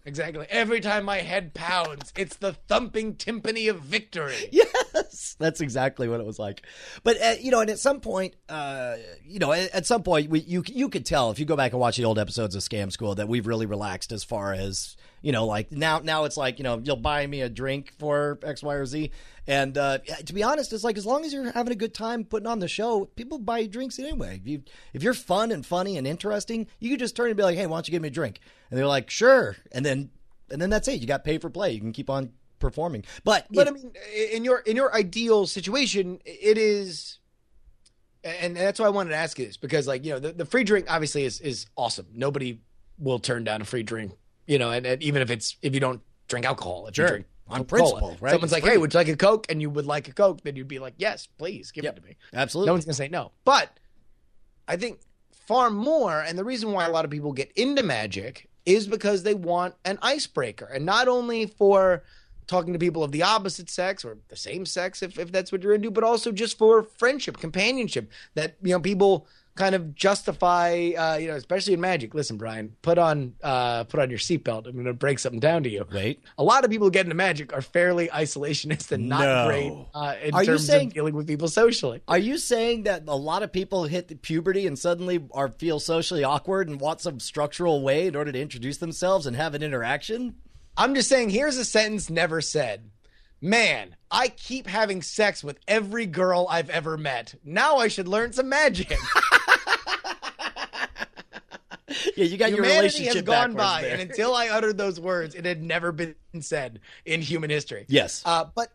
Exactly. Every time my head pounds, it's the thumping timpani of victory. Yes, that's exactly what it was like. But and at some point, you could tell if you go back and watch the old episodes of Scam School that we've really relaxed as far as like now it's like you'll buy me a drink for X, Y, or Z. And to be honest, it's like as long as you're having a good time putting on the show, people buy you drinks anyway. If you're fun and funny and interesting, you can just turn and be like, hey, why don't you give me a drink? And they're like, sure. And then that's it. You got pay for play. You can keep on performing. But I mean, in your ideal situation, it is, and that's why I wanted to ask you this, because the free drink obviously is awesome. Nobody will turn down a free drink, and even if you don't drink alcohol, if you drink on principle, right? Someone's like, hey, would you like a Coke? And you would like a Coke, then you'd be like, yes, please give it to me. Absolutely. No one's gonna say no. But I think far more, and the reason why a lot of people get into magic is because they want an icebreaker, and not only for talking to people of the opposite sex or the same sex, if that's what you're into, but also just for friendship, companionship, that people kind of justify, especially in magic. Listen, Brian, put on your seatbelt. I'm going to break something down to you. Wait. A lot of people who get into magic are fairly isolationist and not great in terms of dealing with people socially. Are you saying that a lot of people hit the puberty and suddenly feel socially awkward and want some structural way in order to introduce themselves and have an interaction? I'm just saying, here's a sentence never said. Man, I keep having sex with every girl I've ever met. Now I should learn some magic. Yeah, you got Humanity your relationship has gone by, there. and until I uttered those words, it had never been said in human history. Yes. But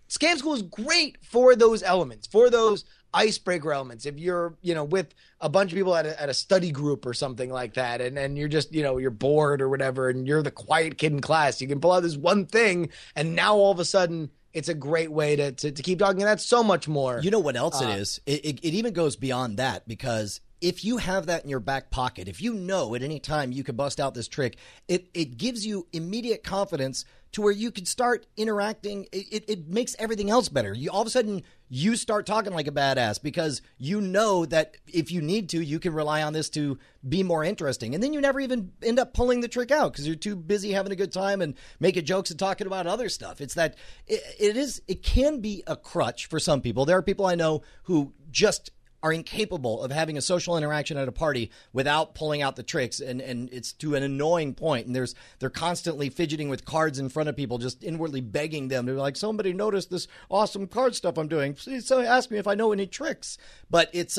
Scam School is great for those elements, for those icebreaker elements. If you're, with a bunch of people at a study group or something like that, and you're just, you're bored or whatever, and you're the quiet kid in class, you can pull out this one thing, and now all of a sudden it's a great way to keep talking. And that's so much more. You know what else it is? It even goes beyond that, because if you have that in your back pocket, if you know at any time you can bust out this trick, it gives you immediate confidence to where you can start interacting. It makes everything else better. All of a sudden, you start talking like a badass because you know that if you need to, you can rely on this to be more interesting. And then you never even end up pulling the trick out because you're too busy having a good time and making jokes and talking about other stuff. It's that it can be a crutch for some people. There are people I know who just are incapable of having a social interaction at a party without pulling out the tricks, and it's to an annoying point. And they're constantly fidgeting with cards in front of people, just inwardly begging them. They're like, somebody noticed this awesome card stuff I'm doing. Please ask me if I know any tricks. But it's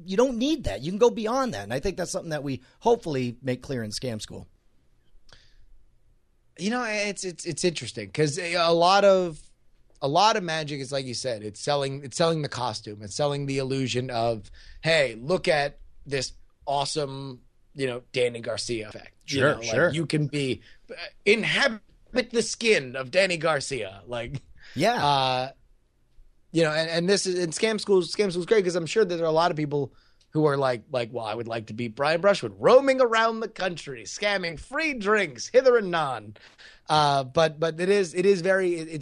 you don't need that. You can go beyond that, and I think that's something that we hopefully make clear in Scam School. It's interesting because a lot of magic is, like you said, it's selling the costume. It's selling the illusion of, hey, look at this awesome, Danny Garcia effect. Sure. You can inhabit the skin of Danny Garcia. And this is in Scam School's great because I'm sure that there are a lot of people who are like, well, I would like to be Brian Brushwood, roaming around the country, scamming free drinks hither and non. But it's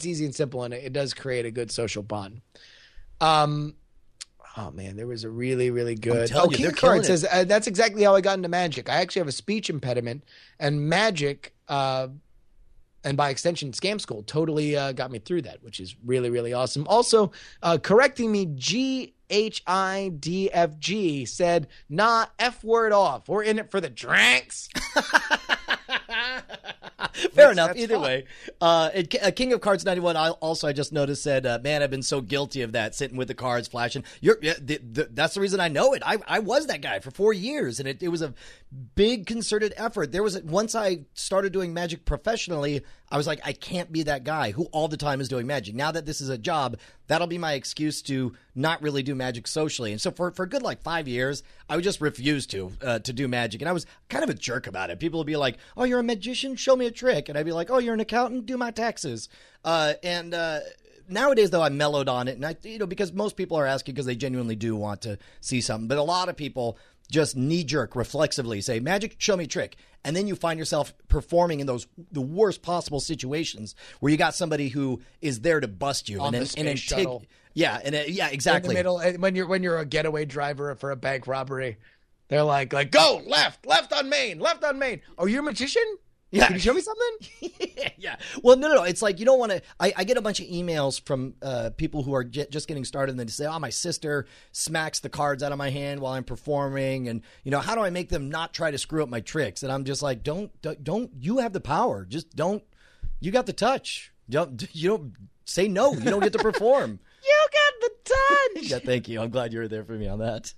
easy and simple, and it does create a good social bond. Oh man, there was a really, really good. King Card says that's exactly how I got into magic. I actually have a speech impediment, and magic, and by extension, Scam School totally got me through that, which is really, really awesome. Also, correcting me, GHIDFG said, nah, F word off. We're in it for the drinks. Fair enough. That's Either fine. way, King of Cards 91. I just noticed said, "Man, I've been so guilty of that, sitting with the cards, flashing." That's the reason I know it. I was that guy for 4 years, and it was a big concerted effort. Once I started doing magic professionally, I was like, I can't be that guy who all the time is doing magic. Now that this is a job, that'll be my excuse to not really do magic socially. And so for a good 5 years, I would just refuse to do magic. And I was kind of a jerk about it. People would be like, "Oh, you're a magician? Show me a trick." And I'd be like, "Oh, you're an accountant? Do my taxes." Nowadays, though, I mellowed on it, and because most people are asking because they genuinely do want to see something. But a lot of people just knee-jerk, reflexively say, "Magic, show me a trick." And then you find yourself performing in the worst possible situations where you got somebody who is there to bust you. On the space shuttle. Yeah, exactly. In the middle, when you're a getaway driver for a bank robbery, they're like, go left on Main. Oh, you're a magician? Yeah. Can you show me something? Yeah. Well, no. It's like you don't want to. I get a bunch of emails from people who are just getting started, and they say, "Oh, my sister smacks the cards out of my hand while I'm performing, and how do I make them not try to screw up my tricks?" And I'm just like, don't. You have the power. Just don't. You got the touch. You don't say no. You don't get to perform. You got the touch. Yeah. Thank you. I'm glad you were there for me on that.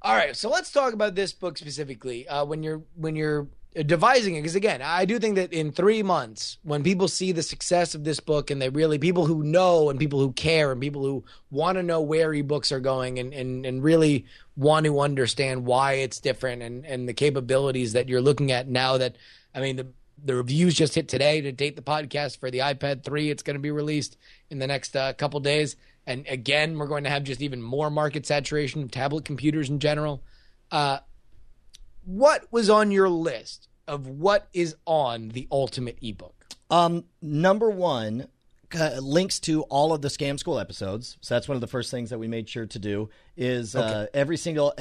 All right, so let's talk about this book specifically. When you're devising it, because again, I do think that in 3 months, when people see the success of this book, and people who know and people who care and people who want to know where ebooks are going and really want to understand why it's different and the capabilities that you're looking at now that, the reviews just hit today to date the podcast for the iPad 3. It's going to be released in the next couple days. And again, we're going to have just even more market saturation of tablet computers in general. What was on your list of what is on the ultimate ebook? Number one, links to all of the Scam School episodes. So that's one of the first things that we made sure to do is every single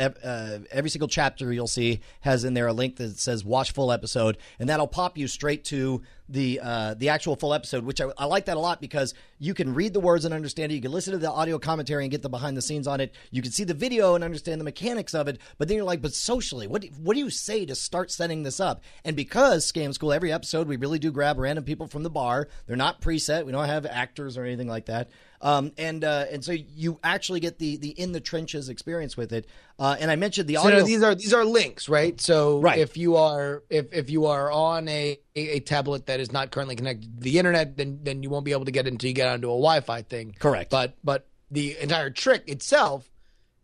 chapter you'll see has in there a link that says watch full episode, and that'll pop you straight to the actual full episode, which I like that a lot because you can read the words and understand it. You can listen to the audio commentary and get the behind the scenes on it. You can see the video and understand the mechanics of it. But then you're like, but socially, what do you say to start setting this up? And because Scam School, every episode we really do grab random people from the bar. They're not preset. We don't have actors or anything like that. And so you actually get the in the trenches experience with it. And I mentioned the audio. So these are links, right? So right. if you are on a tablet that is not currently connected to the internet, then you won't be able to get it until you get onto a Wi-Fi thing. Correct. But the entire trick itself,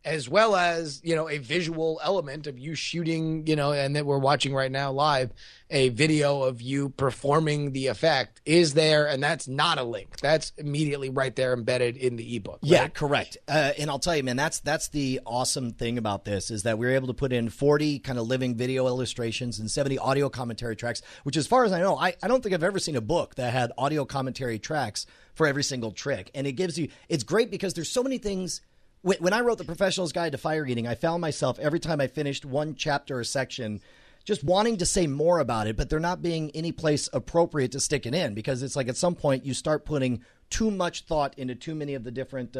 as well as a visual element of you shooting, and that we're watching right now live, a video of you performing the effect is there, and that's not a link. That's immediately right there embedded in the ebook. Right? Yeah, correct. And I'll tell you, man, that's the awesome thing about this is that we were able to put in 40 kind of living video illustrations and 70 audio commentary tracks, which as far as I know, I don't think I've ever seen a book that had audio commentary tracks for every single trick. And it's great because there's so many things. When I wrote The Professional's Guide to Fire Eating, I found myself every time I finished one chapter or section just wanting to say more about it, but there not being any place appropriate to stick it in because it's like at some point you start putting too much thought into too many of the different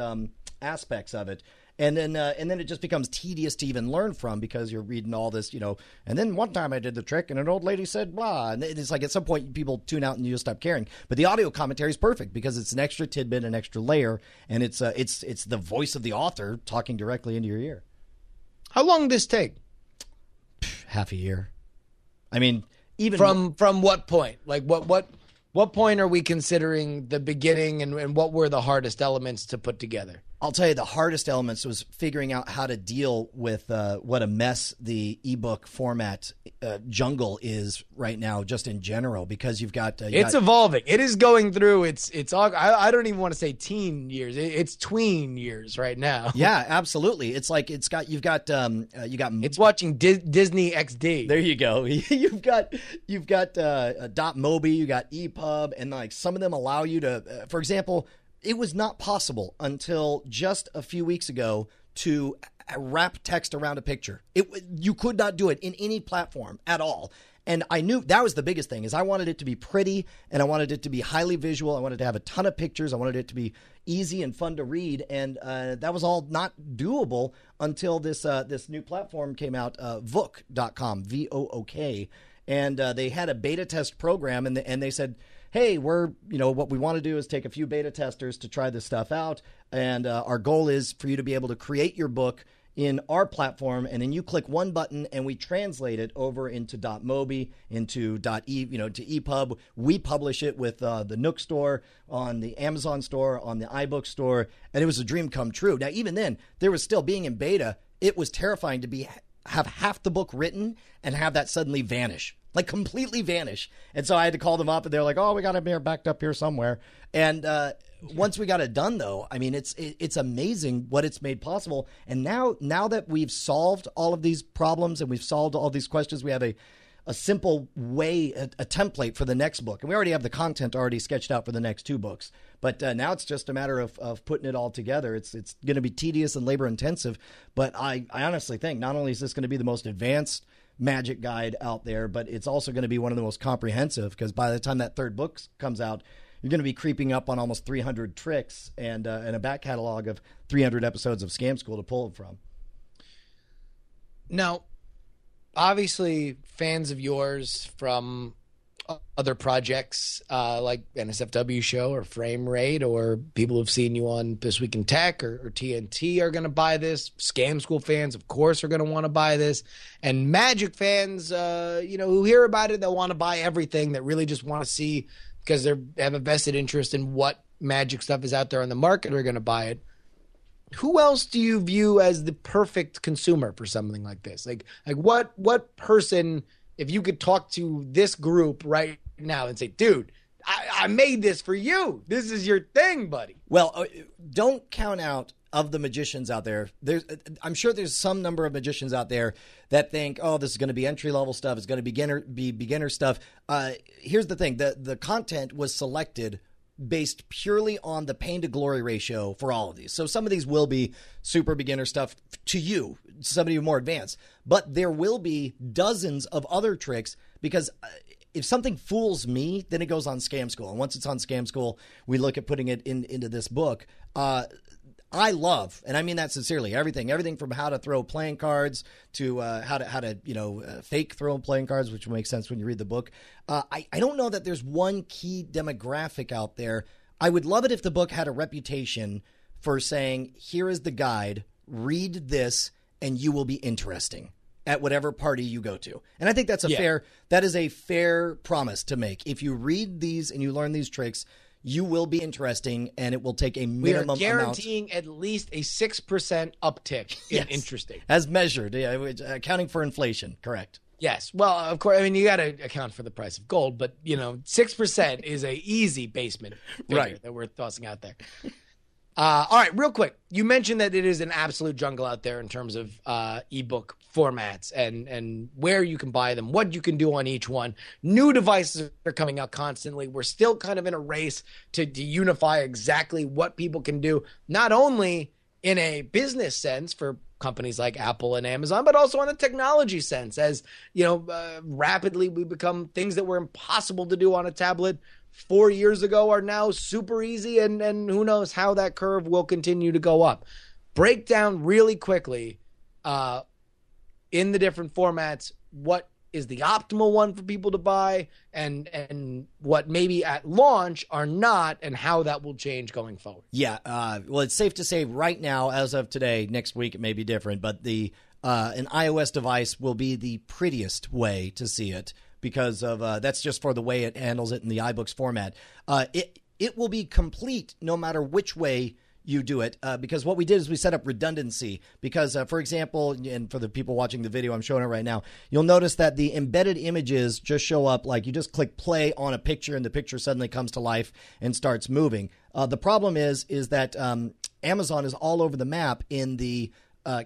aspects of it. And then it just becomes tedious to even learn from because you're reading all this, and then one time I did the trick and an old lady said blah. And it's like at some point people tune out and you just stop caring. But the audio commentary is perfect because it's an extra tidbit, an extra layer, and it's the voice of the author talking directly into your ear. How long did this take? Half a year. I mean, even from what point? Like what point are we considering the beginning and what were the hardest elements to put together? I'll tell you the hardest elements was figuring out how to deal with what a mess the ebook format jungle is right now, just in general, because you've got it's evolving. It is going through. I don't even want to say teen years. It's tween years right now. Yeah, absolutely. It's like you've got. It's watching Disney XD. There you go. You've got .mobi. You got EPUB, and like some of them allow you to, for example. It was not possible until just a few weeks ago to wrap text around a picture. You could not do it in any platform at all. And I knew that was the biggest thing is I wanted it to be pretty and I wanted it to be highly visual. I wanted to have a ton of pictures. I wanted it to be easy and fun to read. And that was all not doable until this new platform came out, Vook.com, VOOK. And they had a beta test program and they said, hey, what we want to do is take a few beta testers to try this stuff out. And our goal is for you to be able to create your book in our platform, and then you click one button and we translate it over into .mobi, into to EPUB. We publish it with the Nook store, on the Amazon store, on the iBook store, and it was a dream come true. Now, even then, there was still being in beta. It was terrifying to have half the book written and have that suddenly vanish, like completely vanish. And so I had to call them up, and they're like, "Oh, we got it backed up here somewhere." And once we got it done, though, I mean, it's amazing what it's made possible. And now that we've solved all of these problems and we've solved all these questions, we have a simple way, a template for the next book. And we already have the content already sketched out for the next 2 books. But now it's just a matter of putting it all together. It's going to be tedious and labor intensive. But I honestly think not only is this going to be the most advanced magic guide out there, but it's also going to be one of the most comprehensive, because by the time that 3rd book comes out, you're going to be creeping up on almost 300 tricks and a back catalog of 300 episodes of Scam School to pull from. Now, obviously, fans of yours from other projects like NSFW Show or Frame Rate, or people who've seen you on This Week in Tech or TNT are going to buy this. Scam School fans, of course, are going to want to buy this. And Magic fans, who hear about it, they'll want to buy everything, that really just want to see, because they have a vested interest in what Magic stuff is out there on the market, are going to buy it. Who else do you view as the perfect consumer for something like this? Like what person, if you could talk to this group right now and say, dude, I made this for you. This is your thing, buddy. Well, don't count out of the magicians out there. I'm sure there's some number of magicians out there that think, oh, this is going to be entry-level stuff. It's going to be beginner stuff. Here's the thing. The content was selected based purely on the pain to glory ratio for all of these. So some of these will be super beginner stuff to you, somebody more advanced. But there will be dozens of other tricks, because if something fools me, then it goes on Scam School. And once it's on Scam School, we look at putting it into this book. I love, and I mean that sincerely, everything from how to throw playing cards to how to fake throw playing cards, which will make sense when you read the book. I don't know that there's one key demographic out there. I would love it if the book had a reputation for saying, here is the guide, read this, and you will be interesting at whatever party you go to. And I think that's that is a fair promise to make. If you read these and you learn these tricks, you will be interesting, and it will take a minimum amount. We are guaranteeing at least a 6% uptick in interesting. As measured, accounting for inflation, correct. Yes. Well, of course, I mean, you got to account for the price of gold, but, 6% is a easy basement figure that we're tossing out there. All right, real quick. You mentioned that it is an absolute jungle out there in terms of ebook formats and where you can buy them, what you can do on each one. New devices are coming out constantly. We're still kind of in a race to unify exactly what people can do, not only in a business sense for companies like Apple and Amazon, but also in a technology sense, as rapidly we become things that were impossible to do on a tablet 4 years ago are now super easy, and who knows how that curve will continue to go up. Break down really quickly in the different formats what is the optimal one for people to buy, and what maybe at launch are not, and how that will change going forward. Yeah, well, it's safe to say right now, as of today, next week it may be different, but an iOS device will be the prettiest way to see it, because of that's just for the way it handles it in the iBooks format. It will be complete no matter which way you do it, because what we did is we set up redundancy. Because, for example, and for the people watching the video, I'm showing it right now, you'll notice that the embedded images just show up like you just click play on a picture and the picture suddenly comes to life and starts moving. The problem is that Amazon is all over the map in the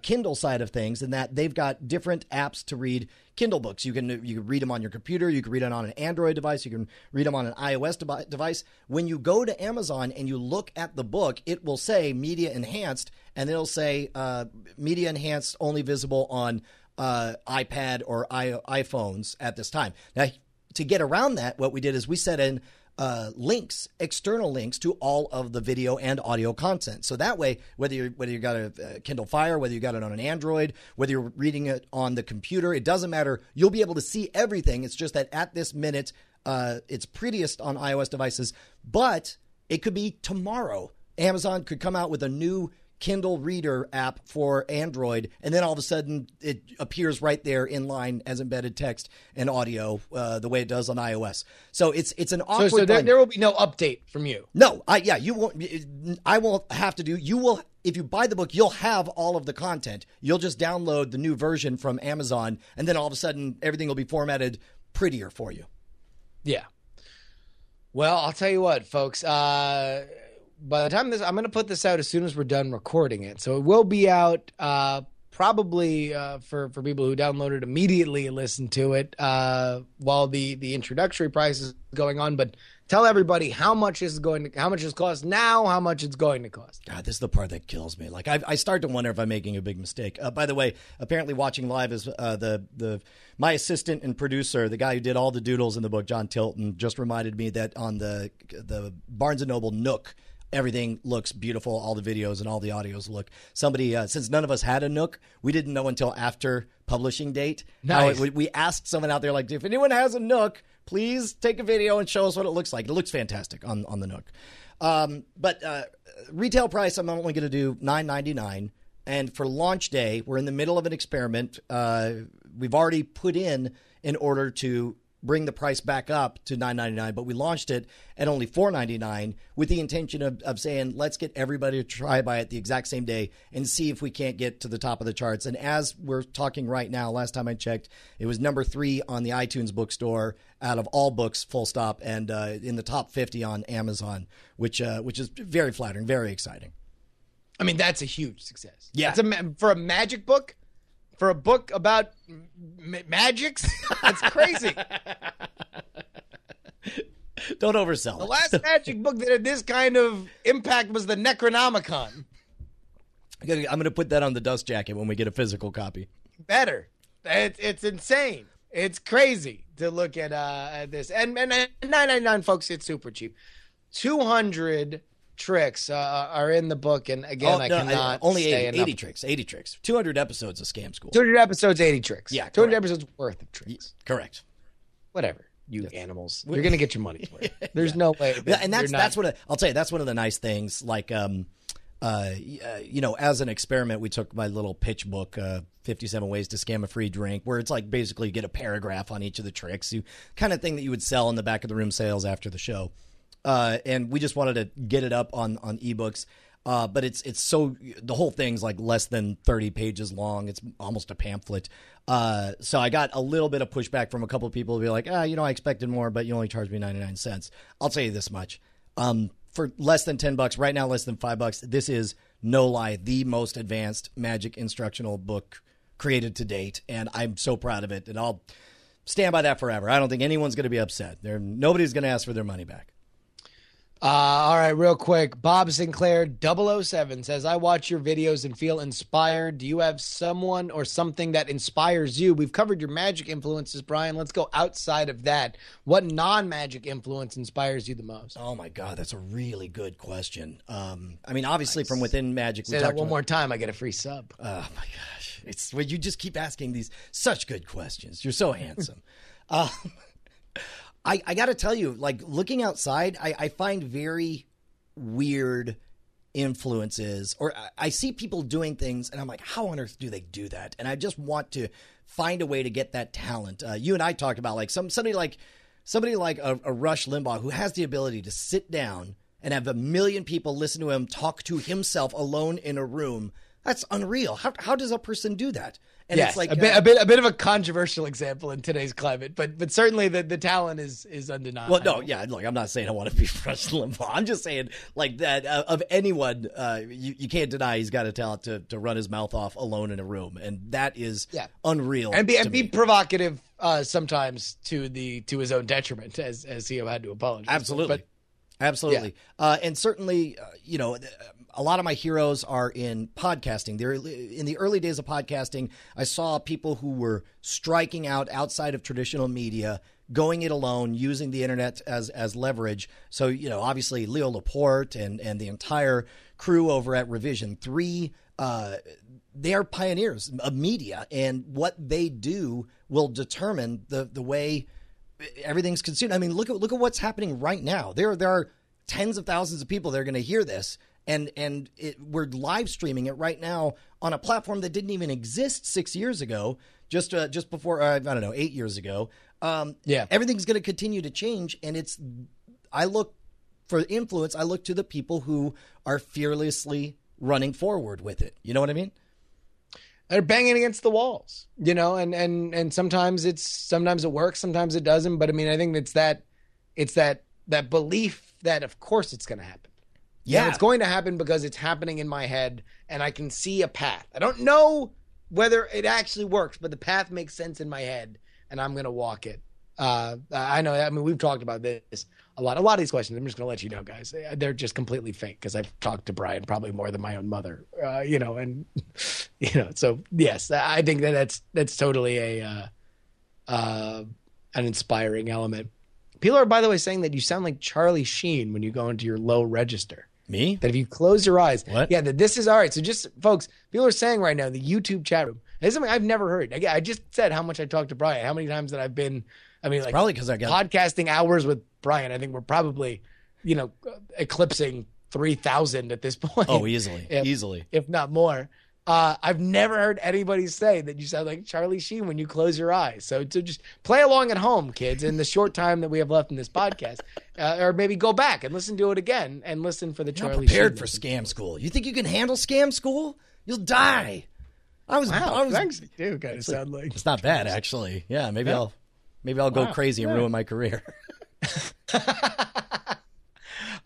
Kindle side of things, in that they've got different apps to read Kindle books. You can read them on your computer. You can read it on an Android device. You can read them on an iOS device. When you go to Amazon and you look at the book, it will say media enhanced, and it'll say media enhanced only visible on iPad or iPhones at this time. Now, to get around that, what we did is we set in links, external links to all of the video and audio content. So that way, whether you got a Kindle Fire, whether you got it on an Android, whether you're reading it on the computer, it doesn't matter. You'll be able to see everything. It's just that at this minute, it's prettiest on iOS devices, but it could be tomorrow. Amazon could come out with a new Kindle Reader app for Android, and then all of a sudden it appears right there in line as embedded text and audio, the way it does on iOS. So it's an awkward. So there will be no update from you. No, you won't. I won't have to do. You will, if you buy the book, you'll have all of the content. You'll just download the new version from Amazon, and then all of a sudden everything will be formatted prettier for you. Yeah. Well, I'll tell you what, folks. By the time I'm going to put this out as soon as we're done recording it. So it will be out probably for people who download it immediately and listen to it while the introductory price is going on. But tell everybody how much it's cost now, how much it's going to cost. God, this is the part that kills me. Like I start to wonder if I'm making a big mistake. By the way, apparently watching live is my assistant and producer, the guy who did all the doodles in the book, John Tilton, just reminded me that on the Barnes & Noble Nook, everything looks beautiful. All the videos and all the audios look. Somebody, since none of us had a Nook, we didn't know until after publishing date. Nice. We asked someone out there, like, if anyone has a Nook, please take a video and show us what it looks like. It looks fantastic on the Nook. But retail price, I'm only going to do $9.99. And for launch day, we're in the middle of an experiment. We've already put in order to bring the price back up to $9.99, but we launched it at only $4.99 with the intention of saying, let's get everybody to try by it the exact same day and see if we can't get to the top of the charts. And as we're talking right now, last time I checked, it was number 3 on the iTunes bookstore out of all books, full stop, and in the top 50 on Amazon, which is very flattering, very exciting. I mean, that's a huge success. Yeah. For a magic book, for a book about magics, that's crazy. Don't oversell The it. last magic book that had this kind of impact was the Necronomicon. I'm going to put that on the dust jacket when we get a physical copy. Better. It's insane. It's crazy to look at this. And $9.99, folks, it's super cheap. 200 tricks are in the book, and again, I cannot only say 80 tricks. 80 tricks. 200 episodes of Scam School. 200 episodes, 80 tricks. Yeah, 200 correct. episodes worth of tricks. Correct. Whatever. You animals. You're going to get your money's worth. There's no way. Yeah, and that's what I'll tell you. That's one of the nice things. Like, as an experiment, we took my little pitch book, 57 Ways to Scam a Free Drink, where it's like basically you get a paragraph on each of the tricks, kind of thing that you would sell in the back of the room sales after the show. And we just wanted to get it up on ebooks. But it's so, the whole thing's like less than 30 pages long. It's almost a pamphlet. So I got a little bit of pushback from a couple of people to be like, I expected more, but you only charged me 99 cents. I'll tell you this much. For less than $10 right now, less than $5, this is no lie, the most advanced magic instructional book created to date. And I'm so proud of it. And I'll stand by that forever. I don't think anyone's going to be upset. Nobody's going to ask for their money back. All right, real quick. Bob Sinclair 007 says, I watch your videos and feel inspired. Do you have someone or something that inspires you? We've covered your magic influences, Brian. Let's go outside of that. What non-magic influence inspires you the most? Oh, my God. That's a really good question. Obviously from within magic. Say that one more time. I get a free sub. Oh, my gosh. You just keep asking these such good questions. You're so handsome. I got to tell you, like, looking outside, I find very weird influences, or I see people doing things and I'm like, how on earth do they do that? And I just want to find a way to get that talent. You and I talked about like somebody like a Rush Limbaugh who has the ability to sit down and have 1 million people listen to him talk to himself alone in a room. That's unreal. How does a person do that? And yes, it's like a bit of a controversial example in today's climate, but certainly the talent is undeniable. Well, no, yeah, look, I'm not saying I want to be Rush Limbaugh. I'm just saying like that of anyone, you can't deny he's got a talent to run his mouth off alone in a room, and that is unreal. And be provocative sometimes to his own detriment, as he had to apologize. Absolutely. Absolutely. And certainly, a lot of my heroes are in podcasting. In the early days of podcasting, I saw people who were striking out outside of traditional media, going it alone, using the internet as leverage. So, obviously Leo Laporte and the entire crew over at Revision 3, they are pioneers of media, and what they do will determine the way everything's consumed. I mean, look at what's happening right now. There are tens of thousands of people that are going to hear this, and we're live streaming it right now on a platform that didn't even exist 6 years ago, just before 8 years ago. Everything's going to continue to change, and I look for influence. I look to the people who are fearlessly running forward with it. You know what I mean? They're banging against the walls, and sometimes it works, sometimes it doesn't. But I mean, I think it's that belief that of course it's going to happen. Yeah, and it's going to happen because it's happening in my head, and I can see a path. I don't know whether it actually works, but the path makes sense in my head, and I'm going to walk it. I know. I mean, we've talked about this a lot. A lot of these questions, I'm just going to let you know, guys, they're just completely fake because I've talked to Brian probably more than my own mother. So yes, I think that's totally an inspiring element. People are, by the way, saying that you sound like Charlie Sheen when you go into your low register. Me? That if you close your eyes, what? Yeah, that this is all right. So just folks, people are saying right now in the YouTube chat room. This is something I've never heard. I just said how much I talked to Brian, how many times that I've been. I mean, probably because I got podcasting hours with Brian. I think we're probably, eclipsing 3,000 at this point. Oh, easily, if not more. I've never heard anybody say that you sound like Charlie Sheen when you close your eyes. So to just play along at home, kids, in the short time that we have left in this podcast, or maybe go back and listen to it again and listen for the You're Charlie Sheen. Prepared for Scam School. You think you can handle Scam School? You'll die. Thanks, you do kind of sound like it's not bad actually. Yeah, maybe I'll go crazy and ruin my career.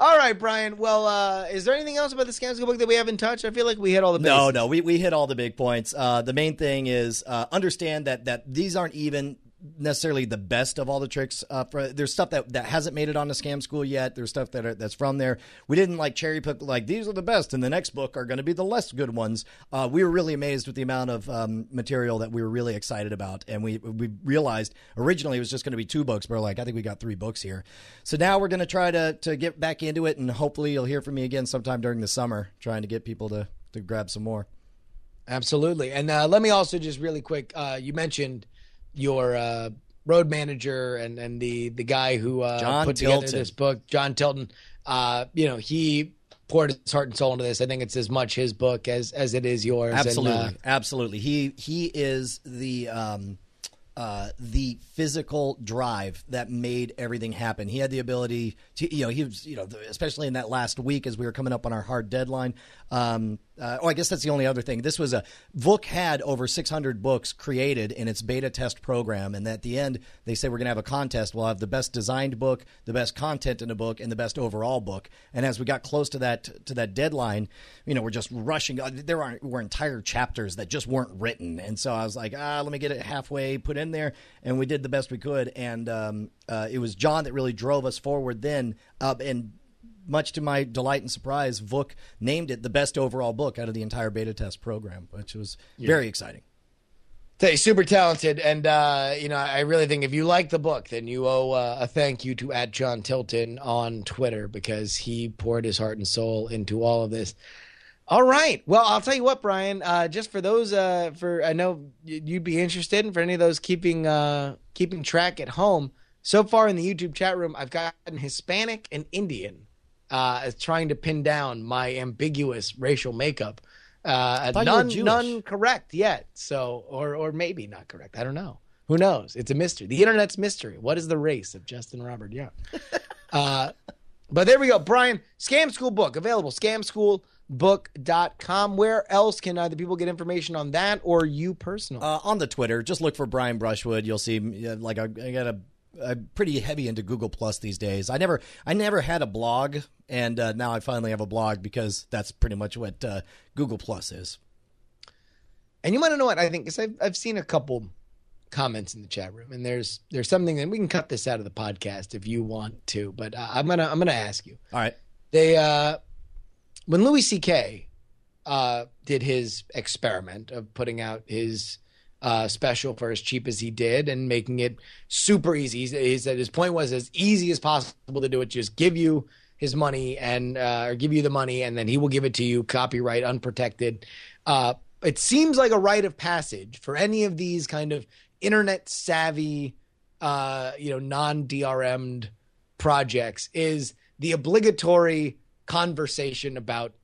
All right, Brian. Well, is there anything else about the Scam School book that we haven't touched? I feel like we hit all the basics. No, we hit all the big points. The main thing is understand that these aren't even necessarily the best of all the tricks. There's stuff that hasn't made it onto Scam School yet. There's stuff that's from there. We didn't cherry pick these are the best, and the next book are going to be the less good ones. We were really amazed with the amount of material that we were really excited about, and we realized originally it was just going to be 2 books, but I think we got 3 books here. So now we're going to try to get back into it, and hopefully you'll hear from me again sometime during the summer, trying to get people to grab some more. Absolutely. And let me also just really quick, you mentioned your road manager and the guy who put together this book, John Tilton. He poured his heart and soul into this. I think it's as much his book as it is yours. Absolutely. He is the physical drive that made everything happen. He had the ability to, he was, especially in that last week as we were coming up on our hard deadline. I guess that's the only other thing. This was Book had over 600 books created in its beta test program. And at the end, they said, we're going to have a contest. We'll have the best designed book, the best content in a book, and the best overall book. And as we got close to that deadline, we're just rushing. There were entire chapters that just weren't written. And so I was like, let me get it halfway put in there. And we did the best we could. And it was John that really drove us forward then. And much to my delight and surprise, Book named it the best overall book out of the entire beta test program, which was very exciting. He's super talented, and I really think if you like the book, then you owe a thank you to @John Tilton on Twitter, because he poured his heart and soul into all of this. All right, well, I'll tell you what, Brian. Just for those, I know you'd be interested, and for any of those keeping track at home, so far in the YouTube chat room, I've gotten Hispanic and Indian trying to pin down my ambiguous racial makeup. None correct yet. So, or maybe not correct. I don't know. Who knows? It's a mystery. The internet's mystery. What is the race of Justin Robert Young? But there we go. Brian, Scam School book available. Scamschoolbook.com. Where else can either people get information on that or you personally? On the Twitter, just look for Brian Brushwood. You'll see I got I'm pretty heavy into Google Plus these days. I never had a blog, and now I finally have a blog because that's pretty much what Google Plus is. And you want to know what I think? Because I've seen a couple comments in the chat room, and there's something that we can cut this out of the podcast if you want to, but I'm gonna ask you. All right. They when Louis C.K. Did his experiment of putting out his special for as cheap as he did and making it super easy. He said his point was as easy as possible to do it. Just give you his money and or give you the money, and then he will give it to you, copyright, unprotected. It seems like a rite of passage for any of these kind of internet savvy, non-DRM'd projects is the obligatory conversation about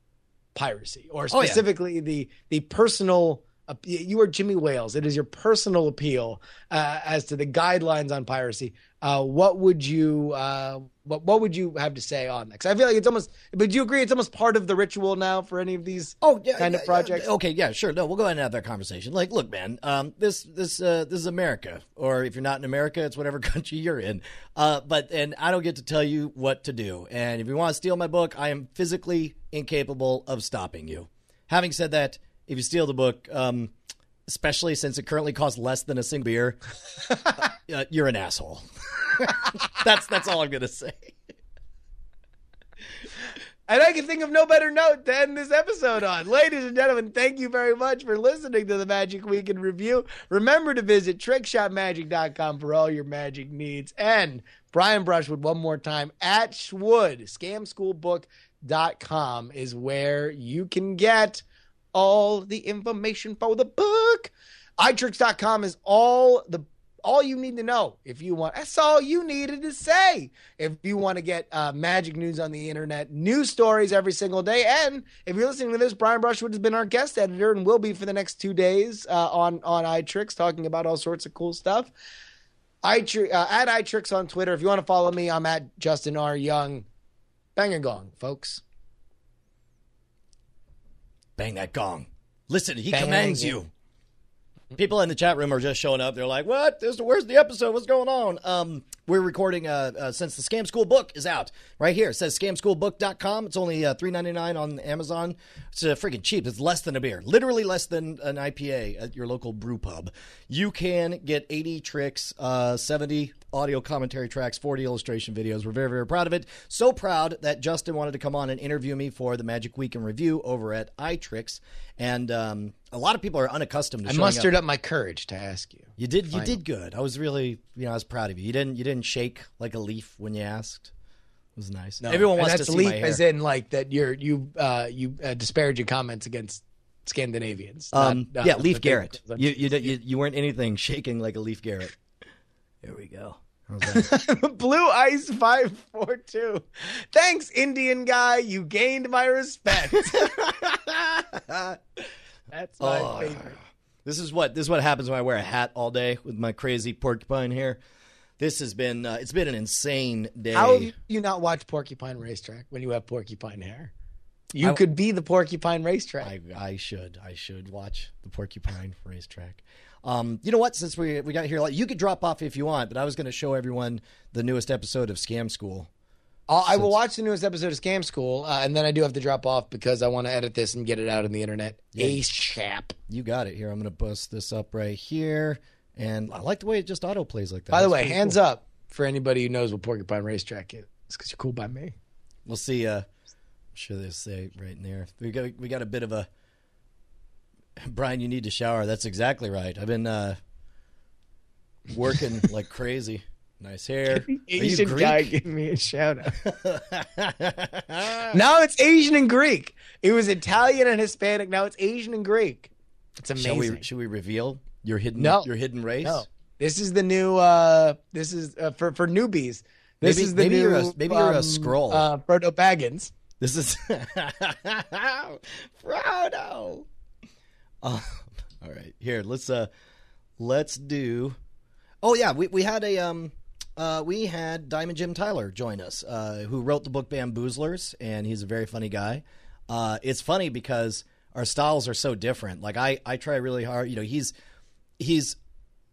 piracy, or specifically the personal. You are Jimmy Wales. It is your personal appeal as to the guidelines on piracy. What would you have to say on that? Because I feel like it's almost. But do you agree it's almost part of the ritual now for any of these kind of projects? Okay, yeah, sure. No, we'll go ahead and have that conversation. Like, look, man, this is America, or if you're not in America, it's whatever country you're in. And I don't get to tell you what to do. And if you want to steal my book, I am physically incapable of stopping you. Having said that, if you steal the book, especially since it currently costs less than a single beer, you're an asshole. That's all I'm going to say. And I can think of no better note to end this episode on. Ladies and gentlemen, thank you very much for listening to the Magic Week in Review. Remember to visit trickshotmagic.com for all your magic needs. And Brian Brushwood, one more time, at Schwood, scamschoolbook.com is where you can get all the information for the book. iTricks.com is all you need to know if you want. That's all you needed to say. If you want to get magic news on the internet, news stories every single day. And if you're listening to this, Brian Brushwood has been our guest editor and will be for the next 2 days on iTricks, talking about all sorts of cool stuff. At iTricks on Twitter. If you want to follow me, I'm at Justin R. Young. Bang a gong, folks. Bang that gong. Listen, he commands you. People in the chat room are just showing up. They're like, what? Where's the episode? What's going on? We're recording since the Scam School book is out. Right here. It says scamschoolbook.com. It's only $3.99 on Amazon. It's freaking cheap. It's less than a beer. Literally less than an IPA at your local brew pub. You can get 80 tricks, 70 audio commentary tracks, 40 illustration videos. We're very, very proud of it. So proud that Justin wanted to come on and interview me for the Magic Week in Review over at iTricks. And a lot of people are unaccustomed to showing up. I mustered up my courage to ask you. You did good. I was really, I was proud of you. You didn't shake like a leaf when you asked. It was nice. No. Everyone wants to see leaf my hair. As in like that you disparage your comments against Scandinavians. Leaf Garrett. You weren't anything shaking like a Leaf Garrett. There we go. Blue Ice 542. Thanks, Indian guy. You gained my respect. That's my favorite. This is what happens when I wear a hat all day with my crazy porcupine hair. This has been it's been an insane day. How have you not watched Porcupine Racetrack when you have porcupine hair? You could be the Porcupine Racetrack. I should watch the Porcupine Racetrack. You know what? Since we got here, you could drop off if you want, but I was going to show everyone the newest episode of Scam School. I will watch the newest episode of Scam School, and then I do have to drop off because I want to edit this and get it out on the internet. ASAP. You got it. Here, I'm going to bust this up right here, and I like the way it just auto plays like that. By the way, hands up for anybody who knows what Porcupine Racetrack is. It's because you're cool by me. We'll see. I'm sure they say right in there. We got a bit of a. Brian, you need to shower. That's exactly right. I've been working like crazy. Nice hair. Asian guy give me a shout out. Now it's Asian and Greek. It was Italian and Hispanic. Now it's Asian and Greek. It's amazing. Should we reveal your hidden race? No. This is the new. This is for newbies. This is the maybe new. You're a scroll. Frodo Baggins. This is Frodo. All right, here let's do. Oh yeah, we had Diamond Jim Tyler join us, who wrote the book Bamboozlers, and he's a very funny guy. It's funny because our styles are so different. Like I try really hard. He's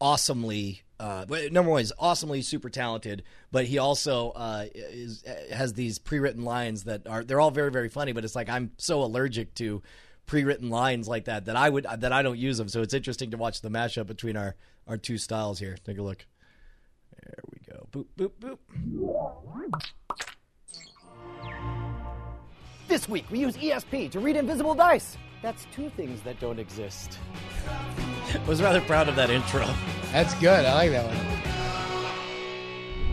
awesomely. Number one, he's awesomely super talented, but he also has these pre-written lines that they're all very, very funny. But it's like I'm so allergic to pre-written lines like that I don't use them. So it's interesting to watch the mashup between our two styles here. Take a look. There we go. Boop, boop, boop. This week, we use ESP to read invisible dice. That's two things that don't exist. I was rather proud of that intro. That's good. I like that one.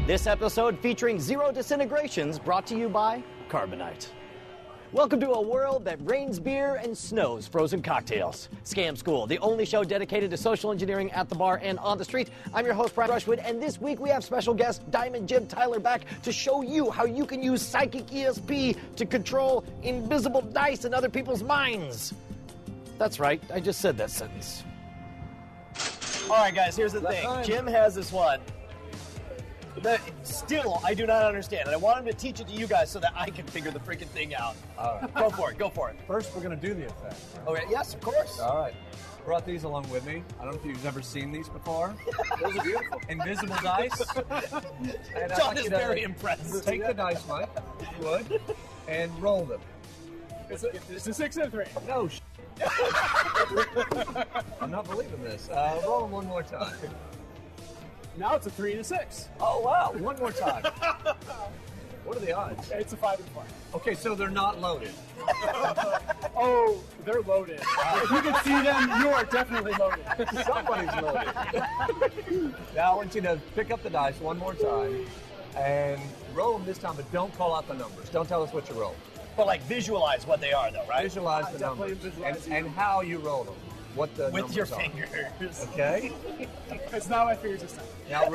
This episode featuring Zero Disintegrations, brought to you by Carbonite. Welcome to a world that rains beer and snows frozen cocktails. Scam School, the only show dedicated to social engineering at the bar and on the street. I'm your host, Brian Rushwood, and this week we have special guest Diamond Jim Tyler back to show you how you can use psychic ESP to control invisible dice in other people's minds. That's right, I just said that sentence. All right, guys, here's the thing. Jim has this one that still I do not understand, and I want him to teach it to you guys so that I can figure the freaking thing out. All right. Go for it. First, we're going to do the effect. Okay, yes, of course. All right. Brought these along with me. I don't know if you've ever seen these before. Those are beautiful. Invisible dice. And John is very impressed. Take the dice, Mike, if you would, and roll them. It's a 6 and 3. No, I'm not believing this. Roll them one more time. Now it's a 3 and a 6. Oh, wow. One more time. What are the odds? It's a 5 and 4. Okay, so they're not loaded. Oh, they're loaded. If you can see them, you are definitely loaded. Somebody's loaded. Now I want you to pick up the dice one more time and roll them this time, but don't call out the numbers. Don't tell us what you rolled. But like visualize what they are, though, right? Visualize the definitely numbers visualize and how you roll them. What the With your numbers are. fingers. Okay. It's not my fingers this time. Now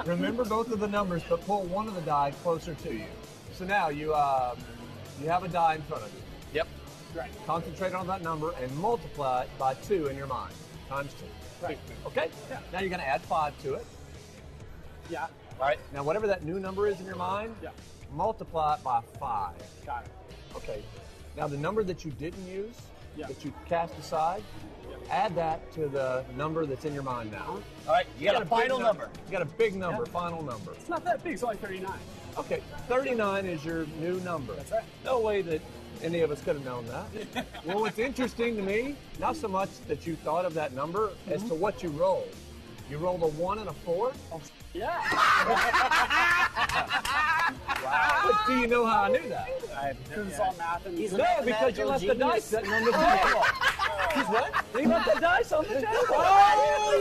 remember both of the numbers, but pull one of the die closer to you. So now you have a die in front of you. Yep. Right. Concentrate on that number and multiply it by 2 in your mind. Times 2. Right. Okay? Yeah. Now you're going to add 5 to it. Yeah. All right. Now whatever that new number is in your mind, Yeah. multiply it by 5. Got it. Okay. Now the number that you didn't use, Yeah. that you cast aside, add that to the number that's in your mind now. All right, you got a final number. You got a big number, final number. It's not that big. It's only 39. Okay, 39 is your new number. That's right. No way that any of us could have known that. Well, what's interesting to me, not so much that you thought of that number as to what you rolled. You rolled a 1 and a 4? Yeah. But do you know how I knew that? Because it's all math and He's a No, because you left the dice sitting on the table. He's what? You left the dice on the table. Oh,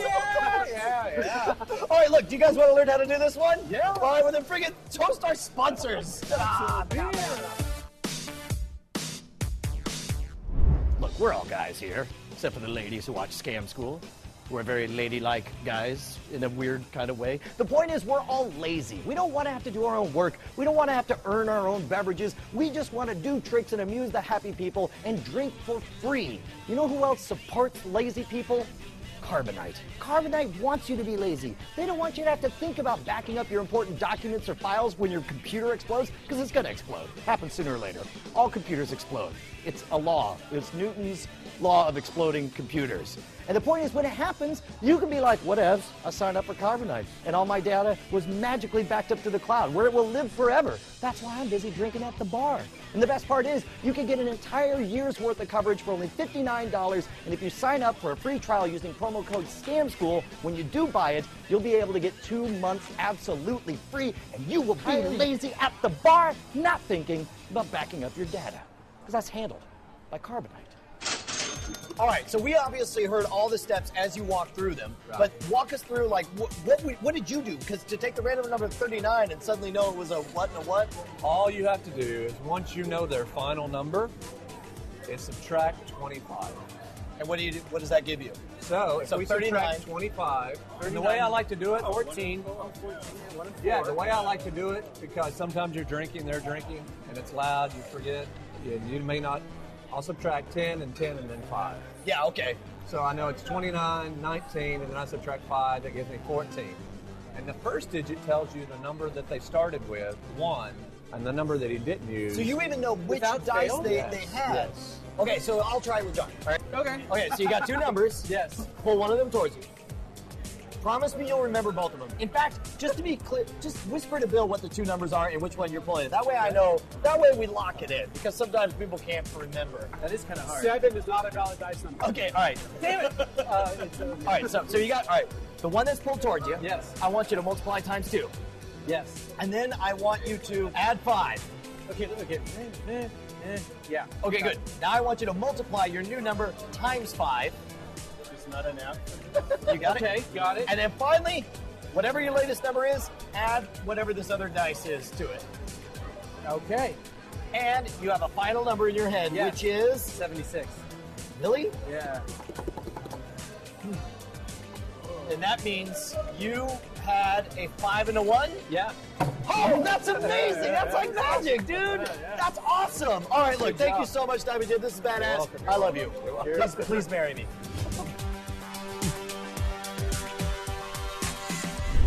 yeah. All right, look, do you guys want to learn how to do this one? Yeah. All right, well, then friggin' toast our sponsors. Look, we're all guys here, except for the ladies who watch Scam School. We're very ladylike guys in a weird kind of way. The point is, we're all lazy. We don't want to have to do our own work. We don't want to have to earn our own beverages. We just want to do tricks and amuse the happy people and drink for free. You know who else supports lazy people? Carbonite. Carbonite wants you to be lazy. They don't want you to have to think about backing up your important documents or files when your computer explodes, because it's going to explode. Happens sooner or later. All computers explode. It's a law. It's Newton's law of exploding computers. And the point is, when it happens, you can be like, whatevs, I signed up for Carbonite, and all my data was magically backed up to the cloud, where it will live forever. That's why I'm busy drinking at the bar. And the best part is, you can get an entire year's worth of coverage for only $59, and if you sign up for a free trial using promo code SCAMSCHOOL, when you do buy it, you'll be able to get 2 months absolutely free, and you will be lazy at the bar, not thinking about backing up your data. Because that's handled by Carbonite. All right, so we obviously heard all the steps as you walked through them, but walk us through, like, what did you do? Because to take the random number 39 and suddenly know it was a what and a what? All you have to do is, once you know their final number, is subtract 25. And what does that give you? So if So we 39. subtract 25, and the way I like to do it, 14. yeah, the way I like to do it, because sometimes you're drinking, they're drinking, and it's loud, you forget, you may not. I'll subtract 10 and 10 and then 5. Yeah, okay. So I know it's 29, 19, and then I subtract 5, that gives me 14. And the first digit tells you the number that they started with, 1, and the number that he didn't use. So you even know which Without dice fail? they Yes, had. yes. Okay, so I'll try it with John. All right. Okay. Okay, so you got 2 numbers. Yes. Pull one of them towards you. Promise me you'll remember both of them. In fact, just to be clear, just whisper to Bill what the two numbers are and which one you're pulling. That way I know. That way we lock it in, because sometimes people can't remember. That is kind of hard. 7 is not a valid dice number. Okay, all right. Damn it. All right, so you got, all right, the one that's pulled towards you. Yes. I want you to multiply times 2. Yes. And then I want you to add 5. Okay. Yeah. Okay, good. Now I want you to multiply your new number times 5. It's not an app. You got it? Okay, got it. And then finally, whatever your latest number is, add whatever this other dice is to it. Okay. And you have a final number in your head, Yes. which is 76. Billy. Yeah. And that means you had a 5 and a 1. Yeah. Oh, that's amazing! That's like magic, dude. Yeah. That's awesome. All right, look, Good thank job. you so much, Diamond Jim. This is badass. welcome. I love you. You're welcome. Please marry me.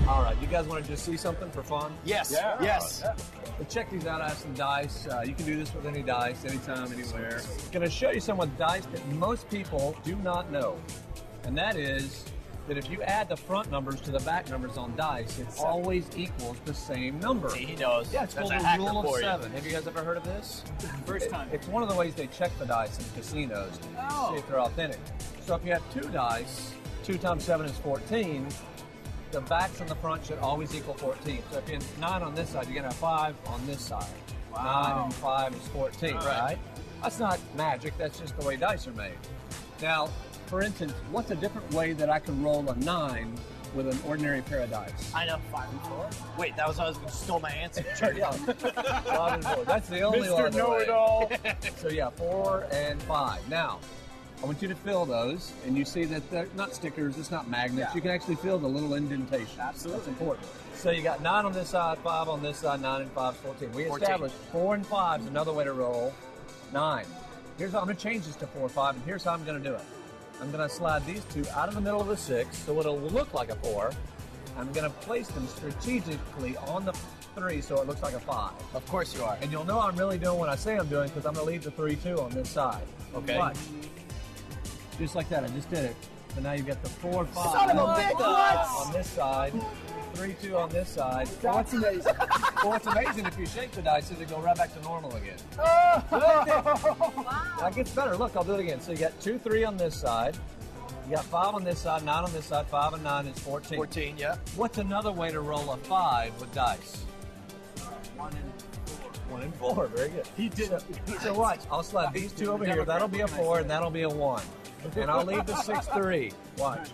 All right, you guys want to just see something for fun? Yes. Yeah. Yes. Yeah. Well, check these out. I have some dice. You can do this with any dice, anytime, anywhere. Going to show you some with dice that most people do not know. And that is that if you add the front numbers to the back numbers on dice, it always equals the same number. He knows. Yeah, it's That's called a the hacker rule of for you. 7. Have you guys ever heard of this? First time. It's one of the ways they check the dice in casinos to see if they're authentic. So if you have 2 dice, 2 times 7 is 14. The backs and the front should always equal 14. So if you have 9 on this side, you're going to have 5 on this side. 9 and 5 is 14, right? That's not magic. That's just the way dice are made. Now, for instance, what's a different way that I can roll a 9 with an ordinary pair of dice? I know. 5 and 4. Wait, that was stole my answer. Yeah. 5 and 4. That's the only Mr. other Know-It-All. way. So yeah, 4 and 5. Now, I want you to fill those, and you see that they're not stickers, it's not magnets. Yeah. You can actually feel the little indentation. Absolutely. That's important. So you got 9 on this side, 5 on this side, 9 and 5 is 14. We 14. established 4 and 5 is another way to roll 9. Here's how I'm going to change this to 4 or 5, and here's how I'm going to do it. I'm going to slide these 2 out of the middle of the 6, so it'll look like a 4. I'm going to place them strategically on the 3 so it looks like a 5. Of course you are. And you'll know I'm really doing what I say I'm doing because I'm going to leave the 3-2 on this side. Okay. Watch. Just like that, I just did it. So now you've got the 4, 5 Son of a bitch, what? on this side, 3-2 on this side. That's amazing. Well, what's amazing, if you shake the dice, they go right back to normal again. Now it gets better. Look, I'll do it again. So you got 2, 3 on this side. You got 5 on this side, 9 on this side. 5 and 9 is 14. 14, yeah. What's another way to roll a 5 with dice? 1 and 4. Very good. He did. So watch, I'll slide these 2 over here. That'll be a 4, and that'll be a 1. And I'll leave the 6-3. Watch.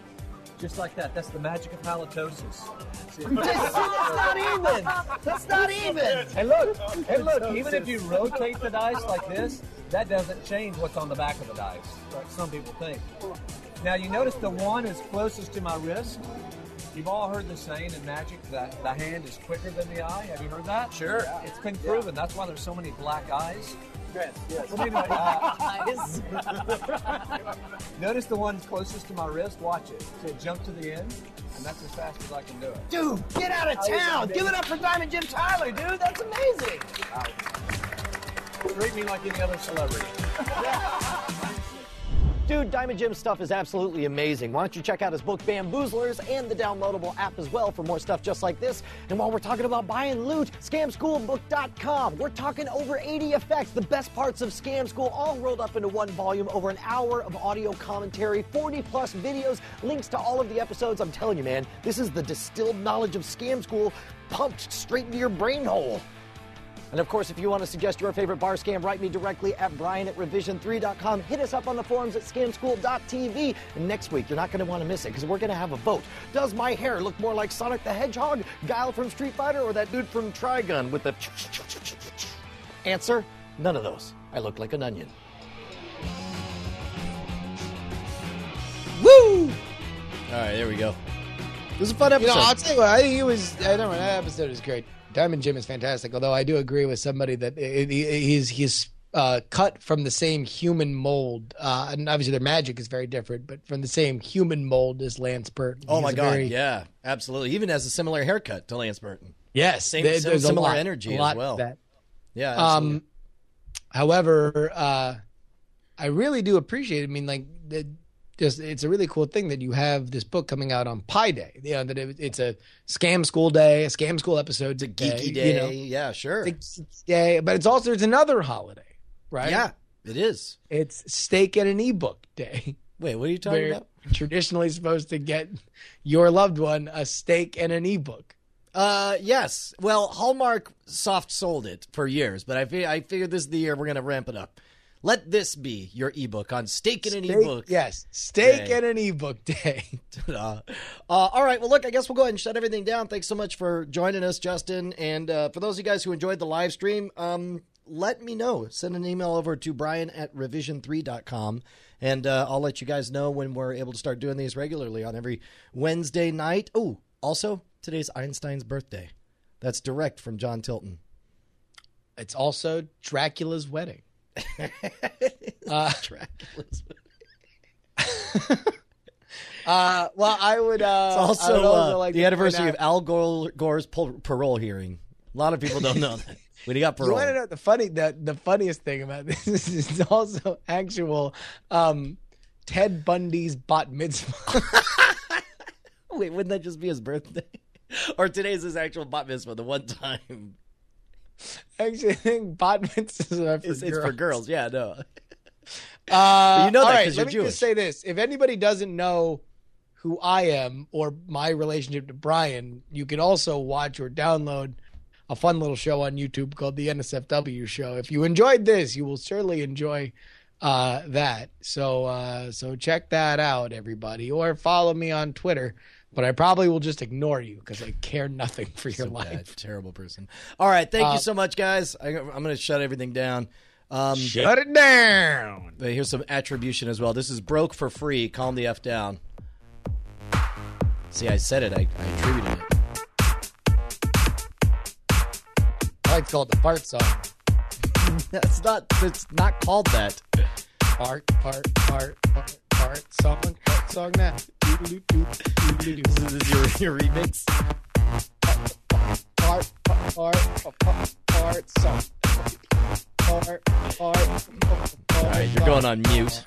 Just like that. That's the magic of halitosis. That's not even. That's not even. And look, even if you rotate the dice like this, that doesn't change what's on the back of the dice, like some people think. Now, you notice the 1 is closest to my wrist. You've all heard the saying in magic that the hand is quicker than the eye. Have you heard that? Sure. It's been proven. That's why there's so many black eyes. Yes. Well, anyway, notice the one closest to my wrist. Watch it. So jump to the end, and that's as fast as I can do it. Dude, get out of town. Give it up for Diamond Jim Tyler, dude. That's amazing. Treat me like any other celebrity. Dude, Diamond Jim's stuff is absolutely amazing. Why don't you check out his book, Bamboozlers, and the downloadable app as well for more stuff just like this. And while we're talking about buying loot, scamschoolbook.com. We're talking over 80 effects, the best parts of Scam School, all rolled up into one volume, over an hour of audio commentary, 40-plus videos, links to all of the episodes. I'm telling you, man, this is the distilled knowledge of Scam School pumped straight into your brain hole. And of course, if you want to suggest your favorite bar scam, write me directly at brian@revision3.com. Hit us up on the forums at scamschool.tv. And next week, you're not going to want to miss it because we're going to have a vote. Does my hair look more like Sonic the Hedgehog, Guile from Street Fighter, or that dude from Trigun with the answer? None of those. I look like an onion. Woo! All right, there we go. It was a fun episode. You know, I'll tell you what, I think that episode is great. Diamond Jim is fantastic, although I do agree with somebody that he's cut from the same human mold. And obviously their magic is very different, but from the same human mold as Lance Burton. Oh, my God. Yeah, absolutely. Even has a similar haircut to Lance Burton. Yes. There's similar energy as well. That. Yeah, absolutely. However, I really do appreciate it. I mean, like, it's a really cool thing that you have this book coming out on Pi Day. You know, that it's a scam school day, a scam school episode. It's a geeky day. You know, Yeah, sure. it's a geeky day, but it's another holiday, right? Yeah, it is. It's steak and an ebook day. Wait, what are you talking We're about? traditionally supposed to get your loved one a steak and an ebook. Yes. Well, Hallmark soft sold it for years, but I figured this is the year we're going to ramp it up. Let this be your ebook on steak and an ebook. Yes, steak day. and an ebook day. All right. Well, look, I guess we'll go ahead and shut everything down. Thanks so much for joining us, Justin. And for those of you guys who enjoyed the live stream, let me know. Send an email over to brian@revision3.com, and I'll let you guys know when we're able to start doing these regularly on every Wednesday night. Oh, also, today's Einstein's birthday. That's direct from John Tilton. It's also Dracula's wedding. Dracula's well, I would. It's also like the anniversary of Al Gore's parole hearing. A lot of people don't know that. When he got parole. You want to know the funniest thing about this is also actual Ted Bundy's bat mitzvah. Wait, wouldn't that just be his birthday? Or today's his actual bat mitzvah, the one time. Actually, I think bat mitzvahs are for girls. It's for girls, yeah, no. But you know that all right, because let you're me Jewish. just say this. If anybody doesn't know who I am or my relationship to Brian, you can also watch or download a fun little show on YouTube called The NSFW Show. If you enjoyed this, you will certainly enjoy that. So check that out, everybody. Or follow me on Twitter. But I probably will just ignore you because I care nothing for your life. Bad, terrible person. All right, thank you so much, guys. I'm going to shut everything down. Shut it down. But here's some attribution as well. This is Broke for Free. Calm the F down. See, I said it. I attributed it. I like to call it the fart song. It's not called that. Fart song now. This is your remix. Fart song. All right, you're going on mute.